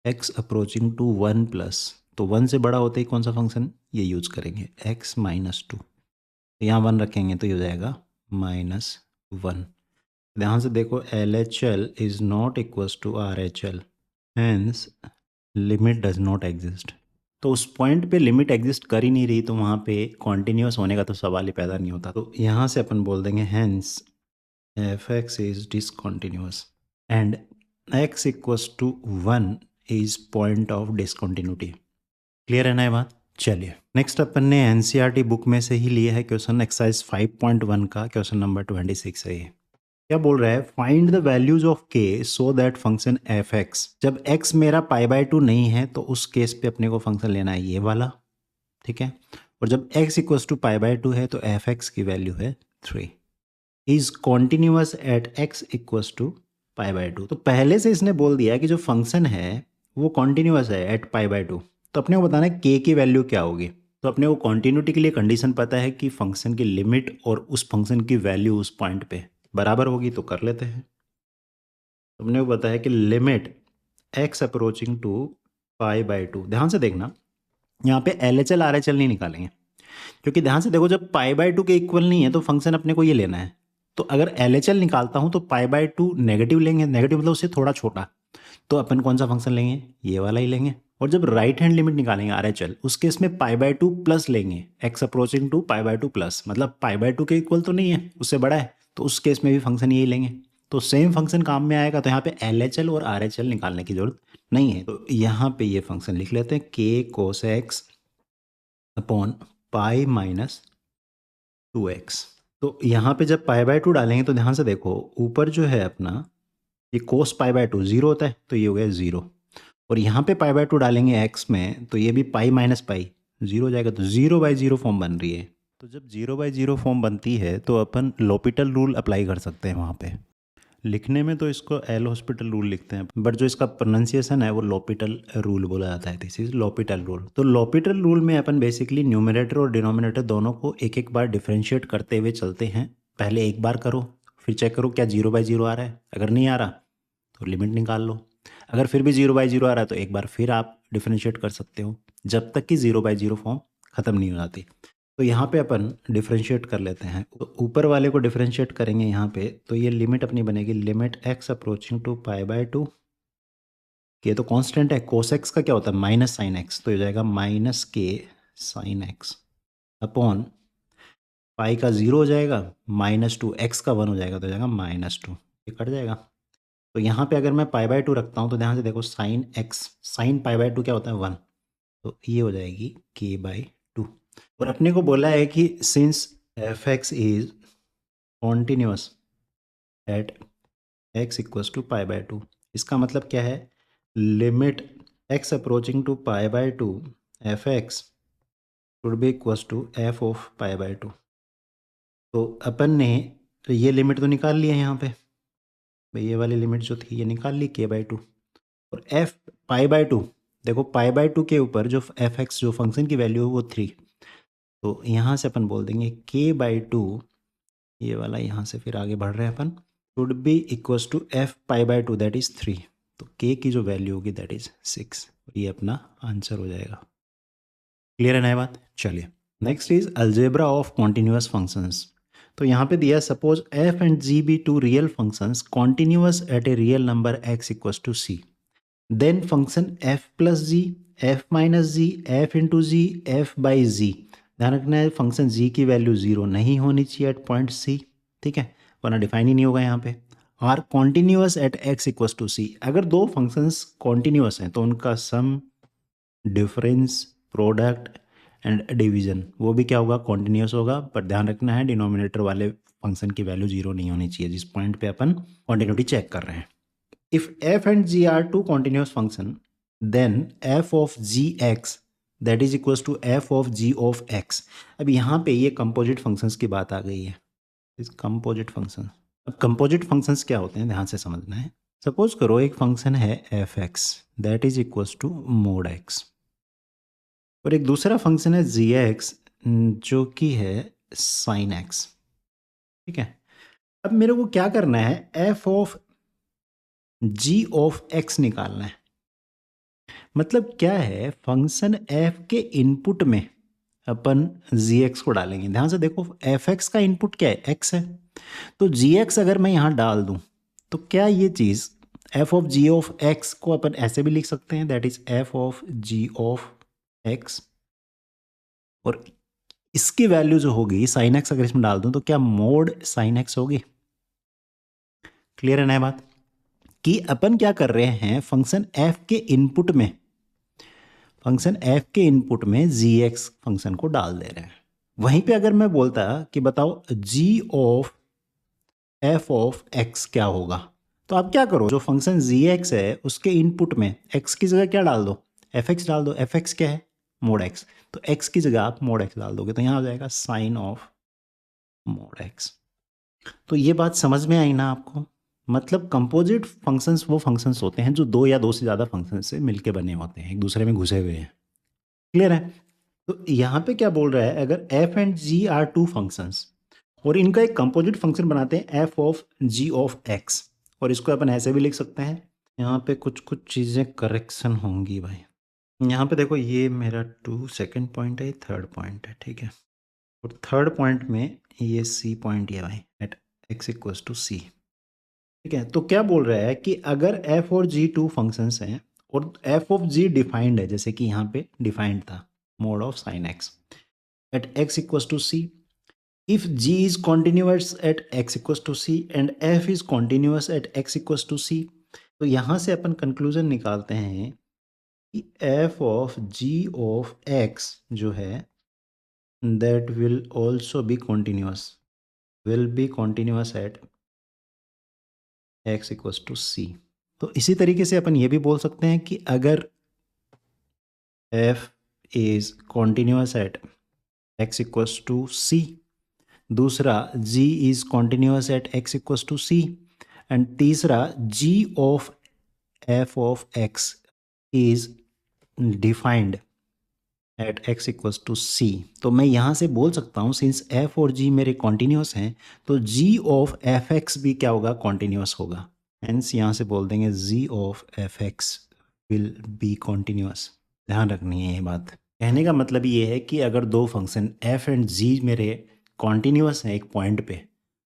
x approaching to 1 plus, तो 1 से बड़ा होते ही कौन सा फंक्शन ये यूज करेंगे, x माइनस 2, तो यहाँ 1 रखेंगे तो ये हो जाएगा -1। ध्यान से देखो LHL is not equals to RHL, hence limit does not exist. तो उस पॉइंट पे लिमिट एग्जिस्ट कर ही नहीं रही, तो वहाँ पे कॉन्टिन्यूअस होने का तो सवाल ही पैदा नहीं होता। तो यहाँ से अपन बोल देंगे hence f x is discontinuous and x equals to 1 is point of discontinuity. Clear है ना ये बात? चलिए नेक्स्ट अपन ने एनसीईआरटी बुक में से ही लिया है क्वेश्चन, एक्सरसाइज 5.1 का क्वेश्चन नंबर 26 है ये। क्या बोल रहा है, find the values of k so that function F x, जब x मेरा π/2 नहीं है तो उस केस पे अपने को फंक्शन लेना है ये वाला, ठीक है। और जब x equals to pi by 2 है तो एफ एक्स की वैल्यू है 3 is continuous at x equals to pi by 2। तो पहले से इसने बोल दिया है कि जो फंक्शन है वो कॉन्टिन्यूअस है एट पाई बाय 2। तो अपने को बताना है k की वैल्यू क्या होगी। तो अपने को कॉन्टिन्यूटी के लिए कंडीशन पता है कि फंक्शन की लिमिट और उस फंक्शन की वैल्यू उस पॉइंट पे बराबर होगी, तो कर लेते हैं। तो अपने को पता है कि limit x approaching to pi by 2। ध्यान से देखना, यहाँ पे LHL RHL नहीं निकालेंगे, क्योंकि ध्यान से देखो जब पाई बाय 2 के इक्वल नहीं है तो फंक्शन अपने को ये लेना है। तो अगर LHL निकालता हूँ तो पाई बाय 2 नेगेटिव लेंगे, नेगेटिव मतलब उससे थोड़ा छोटा, तो अपन कौन सा फंक्शन लेंगे, ये वाला ही लेंगे। और जब राइट हैंड लिमिट निकालेंगे RHL, उस केस में पाई बाय 2 प्लस लेंगे, x approaching to pi by 2 plus, मतलब पाई बाय 2 के इक्वल तो नहीं है, उससे बड़ा है, तो उस केस में भी फंक्शन यही लेंगे। तो सेम फंक्शन काम में आएगा, तो यहाँ पे LHL और RHL निकालने की जरूरत नहीं है। तो यहाँ पे ये फंक्शन लिख लेते हैं k cos x upon pi minus 2x। तो यहाँ पे जब पाई बाय 2 डालेंगे तो ध्यान से देखो, ऊपर जो है अपना ये कोस पाई बाय 2 जीरो होता है, तो ये हो गया 0। और यहाँ पे पाई बाय 2 डालेंगे x में, तो ये भी पाई माइनस पाई 0 हो जाएगा, तो 0/0 फॉर्म बन रही है। तो जब 0/0 फॉर्म बनती है तो अपन लॉपिटल रूल अप्लाई कर सकते हैं वहाँ पे। लिखने में तो इसको एल हॉस्पिटल रूल लिखते हैं, बट जो इसका प्रोनाउंसिएशन है वो लॉपिटल रूल बोला जाता है। This is L'Hôpital rule. तो लॉपिटल रूल में अपन बेसिकली न्यूमरेटर और डिनोमिनेटर दोनों को एक एक बार डिफरेंशिएट करते हुए चलते हैं। पहले एक बार करो, फिर चेक करो क्या 0/0 आ रहा है। अगर नहीं आ रहा तो लिमिट निकाल लो। अगर फिर भी 0/0 आ रहा है तो एक बार फिर आप डिफरेंशिएट कर सकते हो, जब तक कि 0/0 फॉर्म ख़त्म नहीं हो जाती। तो यहाँ पे अपन डिफरेंशिएट कर लेते हैं। तो ऊपर वाले को डिफरेंशिएट करेंगे यहाँ पे, तो ये लिमिट अपनी बनेगी limit x approaching to pi by 2। के तो कांस्टेंट है, कोस एक्स का क्या होता है माइनस साइन एक्स, तो ये जाएगा माइनस के साइन एक्स अपॉन पाई का 0 हो जाएगा, -2 एक्स का 1 हो जाएगा, तो हो जाएगा -2, ये कट जाएगा। तो यहाँ पे अगर मैं पाई बाय 2 रखता हूँ तो ध्यान से देखो sine x, sine pi by 2 क्या होता है 1, तो ये हो जाएगी k/2। और अपने को बोला है कि since f x is continuous at x equals to pi by 2, इसका मतलब क्या है, limit x approaching to pi by 2 f x should be equals to f of pi by 2। तो अपन ने तो ये लिमिट तो निकाल लिया है यहाँ पे भाई, ये वाली लिमिट जो थी ये निकाल ली k/2। और f पाई बाय 2, देखो पाई बाय 2 के ऊपर जो एफ एक्स जो फंक्शन की वैल्यू है वो 3, तो यहाँ से अपन बोल देंगे k/2, ये वाला यहाँ से फिर आगे बढ़ रहे हैं अपन, should be equals to f pi by 2 that is 3। तो k की जो वैल्यू होगी दैट इज 6, ये अपना आंसर हो जाएगा। क्लियर है ना ये बात। चलिए next is algebra of continuous functions. तो यहाँ पे दिया suppose f and g be two real functions continuous at a real number x equals to c, then function f plus g, f minus g, f into g, f by g. ध्यान रखना है function g की value 0 नहीं होनी चाहिए eight point c, ठीक है, वरना डिफाइन ही नहीं होगा यहाँ पे। Are continuous at x equals to c, अगर दो फंक्शंस कॉन्टिन्यूअस हैं तो उनका sum, difference, product and division वो भी क्या होगा, कॉन्टिन्यूअस होगा। पर ध्यान रखना है डिनोमिनेटर वाले फंक्शन की वैल्यू 0 नहीं होनी चाहिए जिस पॉइंट पे अपन कॉन्टिन्यूटी चेक कर रहे हैं। If f and g are two continuous function, then f of gx that is equals to f of g of x। अब यहाँ पे ये कंपोजिट फंक्शंस की बात आ गई है, इस कंपोजिट फंक्शन। अब कंपोजिट फंक्शंस क्या होते हैं ध्यान से समझना है। सपोज करो एक फंक्शन है f x that is equals to mod x, और एक दूसरा फंक्शन है जी एक्स जो कि है साइन एक्स, ठीक है। अब मेरे को क्या करना है, f of g of x निकालना है। मतलब क्या है, फंक्शन f के इनपुट में अपन gx को डालेंगे। ध्यान से देखो fx का इनपुट क्या है, x है, तो gx अगर मैं यहाँ डाल दूं तो क्या ये चीज़ f of g of x को अपन ऐसे भी लिख सकते हैं, that is f of g of x, और इसकी वैल्यू जो होगी साइन x अगर इसमें डाल दूं तो क्या मोड साइन x होगी। क्लियर है ना बात, कि अपन क्या कर रहे हैं, फंक्शन f के इनपुट में, फंक्शन f के इनपुट में gx फंक्शन को डाल दे रहे हैं। वहीं पे अगर मैं बोलता कि बताओ g of f of x क्या होगा, तो आप क्या करो, जो फंक्शन gx है उसके इनपुट में x की जगह क्या डाल दो, fx डाल दो। fx क्या है, मोड एक्स, तो एक्स की जगह आप मोड एक्स डाल दोगे तो यहाँ हो जाएगा साइन ऑफ मोड एक्स। तो ये बात समझ में आई ना आपको? मतलब कंपोजिट फंक्शंस वो फंक्शंस होते हैं जो दो या दो से ज़्यादा फंक्शन से मिलके बने होते हैं, एक दूसरे में घुसे हुए हैं। क्लियर है? तो यहाँ पे क्या बोल रहा है, अगर f and g are two functions और इनका एक कंपोजिट फंक्शन बनाते हैं f of g of x, और इसको अपन ऐसे भी लिख सकते हैं, यहाँ पे कुछ कुछ चीज़ें करेक्शन होंगी भाई। यहाँ पे देखो ये मेरा 2 सेकंड पॉइंट है, थर्ड पॉइंट है, ठीक है, और थर्ड पॉइंट में ये सी पॉइंट है भाई, एट एक्स इक्वल्स टू सी। ठीक है, तो क्या बोल रहा है कि अगर एफ और जी टू फंक्शंस हैं और एफ ऑफ जी डिफाइंड है, जैसे कि यहाँ पे डिफाइंड था mod of sine x at x equals to c, if g is continuous at x equals to c and f is continuous at x equals to c, तो यहाँ से अपन conclusion निकालते हैं कि f of g of x जो है that will also be continuous, will be continuous at x equals to c। तो इसी तरीके से अपन ये भी बोल सकते हैं कि अगर f is continuous at x equals to c, दूसरा g is continuous at x equals to c, and तीसरा g of f of x is defined at x equals to c। तो मैं यहाँ से बोल सकता हूँ सिंस f और g मेरे कॉन्टिन्यूस हैं तो g of fx भी क्या होगा, कॉन्टिन्यूस होगा। हेंस यहाँ से बोल देंगे g of fx will be continuous। ध्यान रखनी है ये बात। कहने का मतलब ये है कि अगर दो फंक्शन f एंड g मेरे कॉन्टिन्यूस हैं एक पॉइंट पे,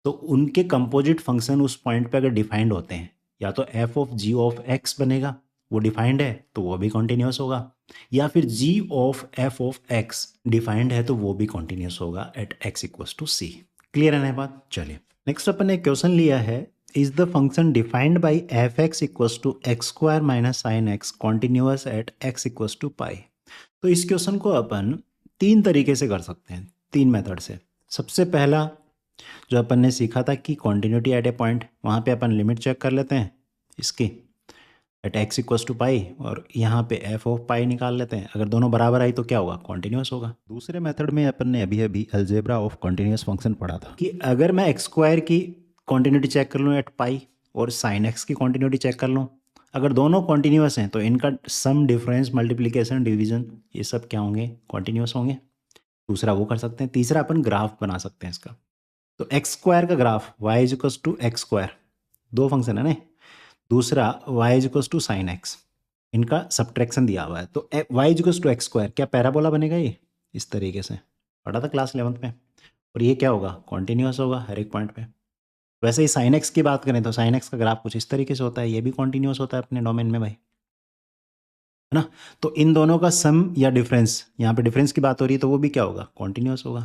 तो उनके कंपोजिट फंक्शन उस पॉइंट पे अगर डिफाइंड होते हैं, या तो f of g of x बनेगा, वो डिफाइंड है तो वो भी कॉन्टिन्यूस होगा, या फिर g of f of x defined है तो वो भी कॉन्टिन्यूस होगा at x equals to c। Clear है ना बात? चलिए नेक्स्ट अपन ने क्वेश्चन लिया है, is the function defined by f x equals to x square minus sine x continuous at x equals to pi. तो इस क्वेश्चन को अपन तीन तरीके से कर सकते हैं, तीन मेथड से। सबसे पहला जो अपन ने सीखा था कि कॉन्टिन्यूटी एट ए पॉइंट, वहाँ पे अपन लिमिट चेक कर लेते हैं इसकी एट एक्स इक्वल्स टू पाई, और यहाँ पे एफ ऑफ पाई निकाल लेते हैं। अगर दोनों बराबर आई तो क्या होगा, कॉन्टिन्यूस होगा। दूसरे मेथड में अपन ने अभी अभी अलजेब्रा ऑफ कॉन्टिन्यूस फंक्शन पढ़ा था कि अगर मैं एक्स स्क्वायर की कॉन्टिन्यूटी चेक कर लूँ एट पाई और साइन एक्स की कॉन्टिन्यूटी चेक कर लूँ, अगर दोनों कॉन्टिन्यूस हैं तो इनका सम, डिफरेंस, मल्टीप्लीकेशन, डिवीजन, ये सब क्या होंगे, कॉन्टिन्यूस होंगे। दूसरा वो कर सकते हैं। तीसरा अपन ग्राफ बना सकते हैं इसका। तो एक्स स्क्वायर का graph y is equals to x square, दो फंक्शन है ना। दूसरा y is equals to sine x, इनका सब्ट्रैक्शन दिया हुआ है, तो y is equals to x square क्या पैराबोला बनेगा, ये इस तरीके से पढ़ा था क्लास 11th में। और ये क्या होगा, कॉन्टिन्यूस होगा हर एक पॉइंट पे। वैसे ही साइन एक्स की बात करें तो साइन एक्स का ग्राफ कुछ इस तरीके से होता है, ये भी कॉन्टिन्यूस होता है अपने डोमेन में भाई, है ना। तो इन दोनों का सम या डिफरेंस, यहाँ पे डिफरेंस की बात हो रही है तो वो भी क्या होगा, कॉन्टिन्यूस होगा।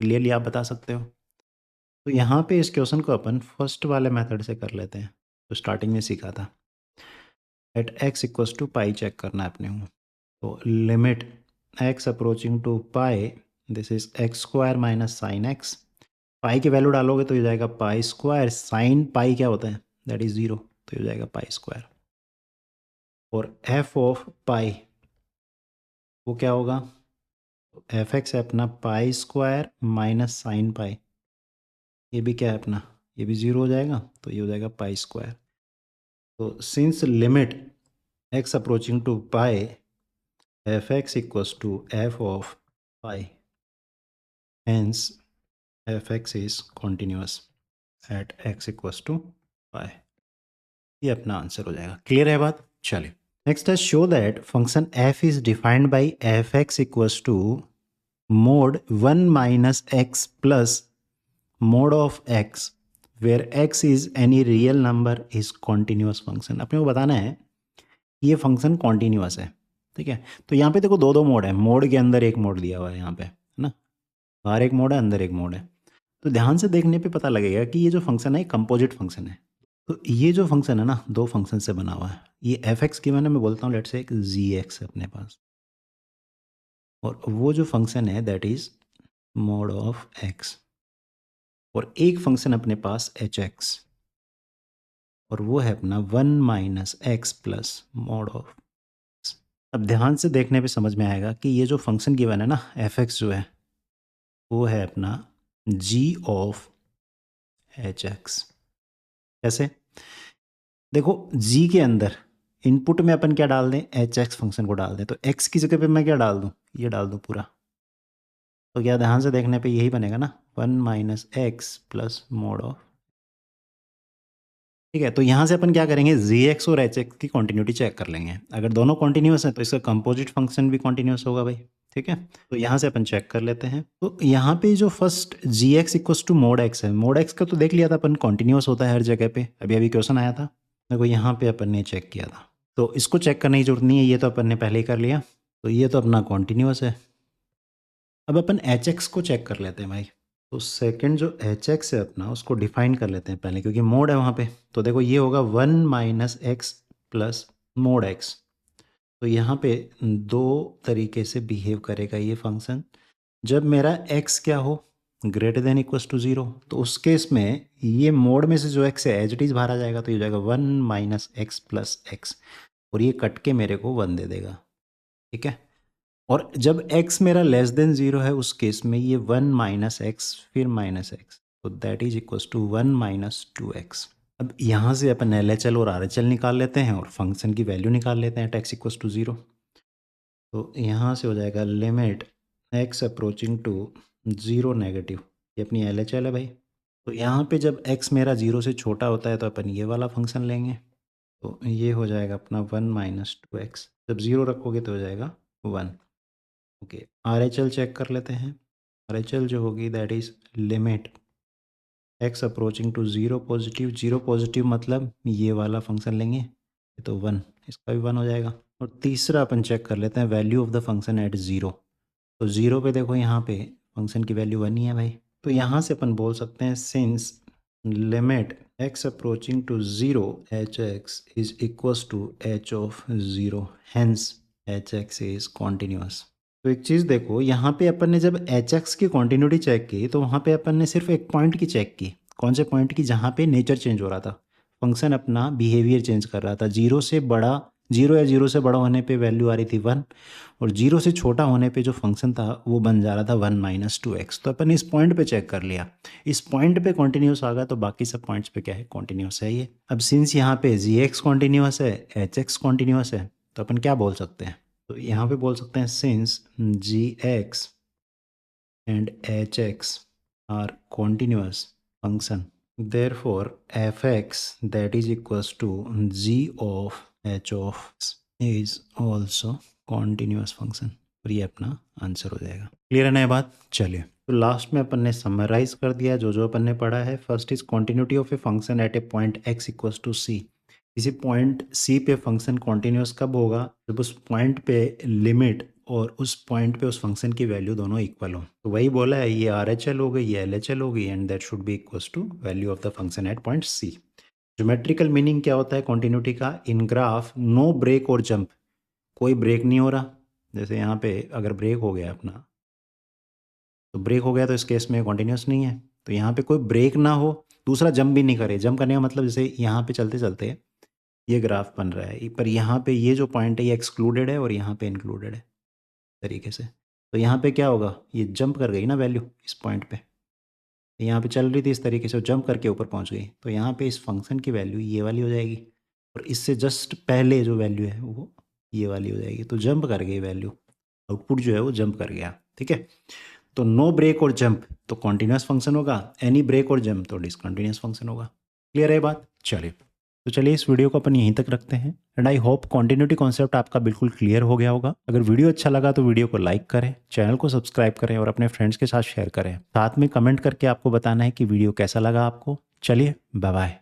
क्लियरली आप बता सकते हो। तो यहाँ पे इस क्वेश्चन को अपन फर्स्ट वाले मेथड से कर लेते हैं, तो स्टार्टिंग में सीखा था। At x equals to pi check करना है अपने को, तो limit x approaching to pi, this is x square minus sine x. Pi की वैल्यू डालोगे तो ये जाएगा पाई स्क्वायर, साइन पाई क्या होता है, दैट इज 0, तो ये जाएगा पाई स्क्वायर। और एफ ऑफ पाई वो क्या होगा, एफ एक्स है अपना pi square minus sine pi, ये भी क्या है अपना, ये भी 0 हो जाएगा, तो ये हो जाएगा पाई स्क्वायर। तो since limit x approaching to pi f x equals to f of pi, hence f x is continuous at x equals to pi, ये अपना आंसर हो जाएगा। क्लियर है बात? चलिए नेक्स्ट है, show that function f is defined by f x equals to mod 1 minus x plus mod of x where x is any real number is continuous function. अपने को बताना है ये फंक्शन कॉन्टिन्यूस है, ठीक है। तो यहाँ पे देखो दो दो मोड है, मोड के अंदर एक मोड दिया हुआ है यहाँ पे, है ना, बाहर एक मोड है अंदर एक मोड है। तो ध्यान से देखने पे पता लगेगा कि ये जो फंक्शन है कंपोजिट फंक्शन है। तो ये जो फंक्शन है ना, दो फंक्शन से बना हुआ है। ये एफ एक्स की मैंने मैं बोलता हूँ, लेट से एक जी एक्स है अपने पास, और वो जो फंक्शन है that is mode of x, और एक फंक्शन अपने पास एच एक्स, और वो है अपना 1 minus x plus mod of. अब ध्यान से देखने पे समझ में आएगा कि ये जो फंक्शन गिवन है ना एफ एक्स जो है वो है अपना g ऑफ एच एक्स। कैसे? देखो g के अंदर इनपुट में अपन क्या डाल दें, एच एक्स फंक्शन को डाल दें, तो x की जगह पे मैं क्या डाल दूं, ये डाल दूं पूरा। तो क्या ध्यान से देखने पे यही बनेगा ना 1 minus x plus mod of. ठीक है, तो यहाँ से अपन क्या करेंगे, जी एक्स और एच एक्स की कॉन्टिन्यूटी चेक कर लेंगे। अगर दोनों कॉन्टिन्यूस है तो इसका कंपोजिट फंक्शन भी कॉन्टिन्यूस होगा भाई। ठीक है, तो यहाँ से अपन चेक कर लेते हैं। तो यहाँ पे जो first g x equals to mod x है, मोड एक्स का तो देख लिया था अपन, कॉन्टिन्यूस होता है हर जगह पे, अभी अभी क्वेश्चन आया था। देखो यहाँ पे अपन ने चेक किया था, तो इसको चेक करने की जरूरत नहीं है, ये तो अपन ने पहले ही कर लिया। तो ये तो अपना कॉन्टिन्यूस है। अब अपन एच एक्स को चेक कर लेते हैं भाई। तो सेकंड जो एच एक्स है अपना, उसको डिफाइन कर लेते हैं पहले, क्योंकि मोड है वहाँ पे। तो देखो ये होगा 1 minus x plus mode x. तो यहाँ पे दो तरीके से बिहेव करेगा ये फंक्शन। जब मेरा x क्या हो, ग्रेटर देन इक्वल्स टू 0, तो उस केस में ये मोड में से जो x है एज इट इज़ बाहर आ जाएगा, तो ये हो जाएगा 1 माइनस एक्स प्लस एक्स, और ये कट के मेरे को 1 दे देगा। ठीक है, और जब x मेरा लेस देन 0 है उस केस में ये 1 माइनस एक्स फिर माइनस एक्स, तो that is equals to 1 minus 2x। अब यहाँ से अपन LHL और RHL निकाल लेते हैं और फंक्शन की वैल्यू निकाल लेते हैं x इक्वल्स टू 0। तो यहाँ से हो जाएगा limit x approaching to 0 negative, ये अपनी LHL है भाई। तो यहाँ पे जब x मेरा 0 से छोटा होता है तो अपन ये वाला फंक्शन लेंगे, तो ये हो जाएगा अपना 1 माइनस 2x, जब 0 रखोगे तो हो जाएगा 1। ओके, RHL चेक कर लेते हैं। RHL जो होगी that is limit x approaching to 0 positive, 0 positive मतलब ये वाला फंक्शन लेंगे, तो 1, इसका भी 1 हो जाएगा। और तीसरा अपन चेक कर लेते हैं value of the function eight 0। तो 0 पे देखो यहाँ पे फंक्शन की वैल्यू 1 ही है भाई। तो यहाँ से अपन बोल सकते हैं since limit x approaching to 0 h x is equals to h of 0, hence h x is continuous. तो एक चीज़ देखो, यहाँ पे अपन ने जब एच एक्स की कॉन्टिन्यूटी चेक की तो वहाँ पे अपन ने सिर्फ एक पॉइंट की चेक की। कौन से पॉइंट की? जहाँ पे नेचर चेंज हो रहा था, फंक्शन अपना बिहेवियर चेंज कर रहा था। 0 से बड़ा, 0 या 0 से बड़ा होने पे वैल्यू आ रही थी 1, और 0 से छोटा होने पे जो फंक्शन था वो बन जा रहा था 1 माइनस 2x। तो अपन इस पॉइंट पे चेक कर लिया, इस पॉइंट पे कॉन्टिन्यूस आ गया, तो बाकी सब पॉइंट्स पे क्या है, कॉन्टिन्यूस है ये। अब सिंस यहाँ पे जी एक्स कॉन्टिन्यूस है, एच एक्स कॉन्टिन्यूस है, तो अपन क्या बोल सकते हैं, तो यहाँ पे बोल सकते हैं since g x and h x are continuous function, therefore fx that is equals to g of h of x is also continuous function, और ये अपना आंसर हो जाएगा। क्लियर है ना ये बात? चलिए, तो लास्ट में अपन ने समराइज कर दिया जो अपन ने पढ़ा है। First is continuity of a function at a point x equals to c। किसी पॉइंट c पे फंक्शन कॉन्टिन्यूस कब होगा, जब उस पॉइंट पे लिमिट और उस पॉइंट पे उस फंक्शन की वैल्यू दोनों इक्वल हो। तो वही बोला है, ये RHL हो गई, ये LHL हो गई, and that should be equals to value of the function at point C। Geometrical meaning क्या होता है कॉन्टिन्यूटी का? इन ग्राफ नो ब्रेक और जंप, कोई ब्रेक नहीं हो रहा। जैसे यहाँ पे अगर ब्रेक हो गया अपना, तो ब्रेक हो गया तो इस केस में कॉन्टिन्यूस नहीं है। तो यहाँ पे कोई ब्रेक ना हो, दूसरा जंप भी नहीं करे। जंप करने का मतलब जैसे यहाँ पे चलते चलते ये ग्राफ बन रहा है, पर यहाँ पे ये जो पॉइंट है ये एक्सक्लूडेड है और यहाँ पे इंक्लूडेड है तरीके से। तो यहाँ पे क्या होगा, ये जंप कर गई ना वैल्यू इस पॉइंट पे, यहाँ पे चल रही थी इस तरीके से, जंप करके ऊपर पहुँच गई, तो यहाँ पे इस फंक्शन की वैल्यू ये वाली हो जाएगी, और इससे जस्ट पहले जो वैल्यू है वो ये वाली हो जाएगी। तो जंप कर गई वैल्यू, आउटपुट जो है वो जंप कर गया। ठीक है, तो नो ब्रेक और जंप तो कॉन्टिन्यूस फंक्शन होगा, एनी ब्रेक और जंप तो डिसकंटिन्यूस फंक्शन होगा। क्लियर है बात? चलिए, तो चलिए इस वीडियो को अपन यहीं तक रखते हैं, and I hope continuity concept आपका बिल्कुल क्लियर हो गया होगा। अगर वीडियो अच्छा लगा तो वीडियो को लाइक करें, चैनल को सब्सक्राइब करें और अपने फ्रेंड्स के साथ शेयर करें। साथ में कमेंट करके आपको बताना है कि वीडियो कैसा लगा आपको। चलिए, बाय बाय।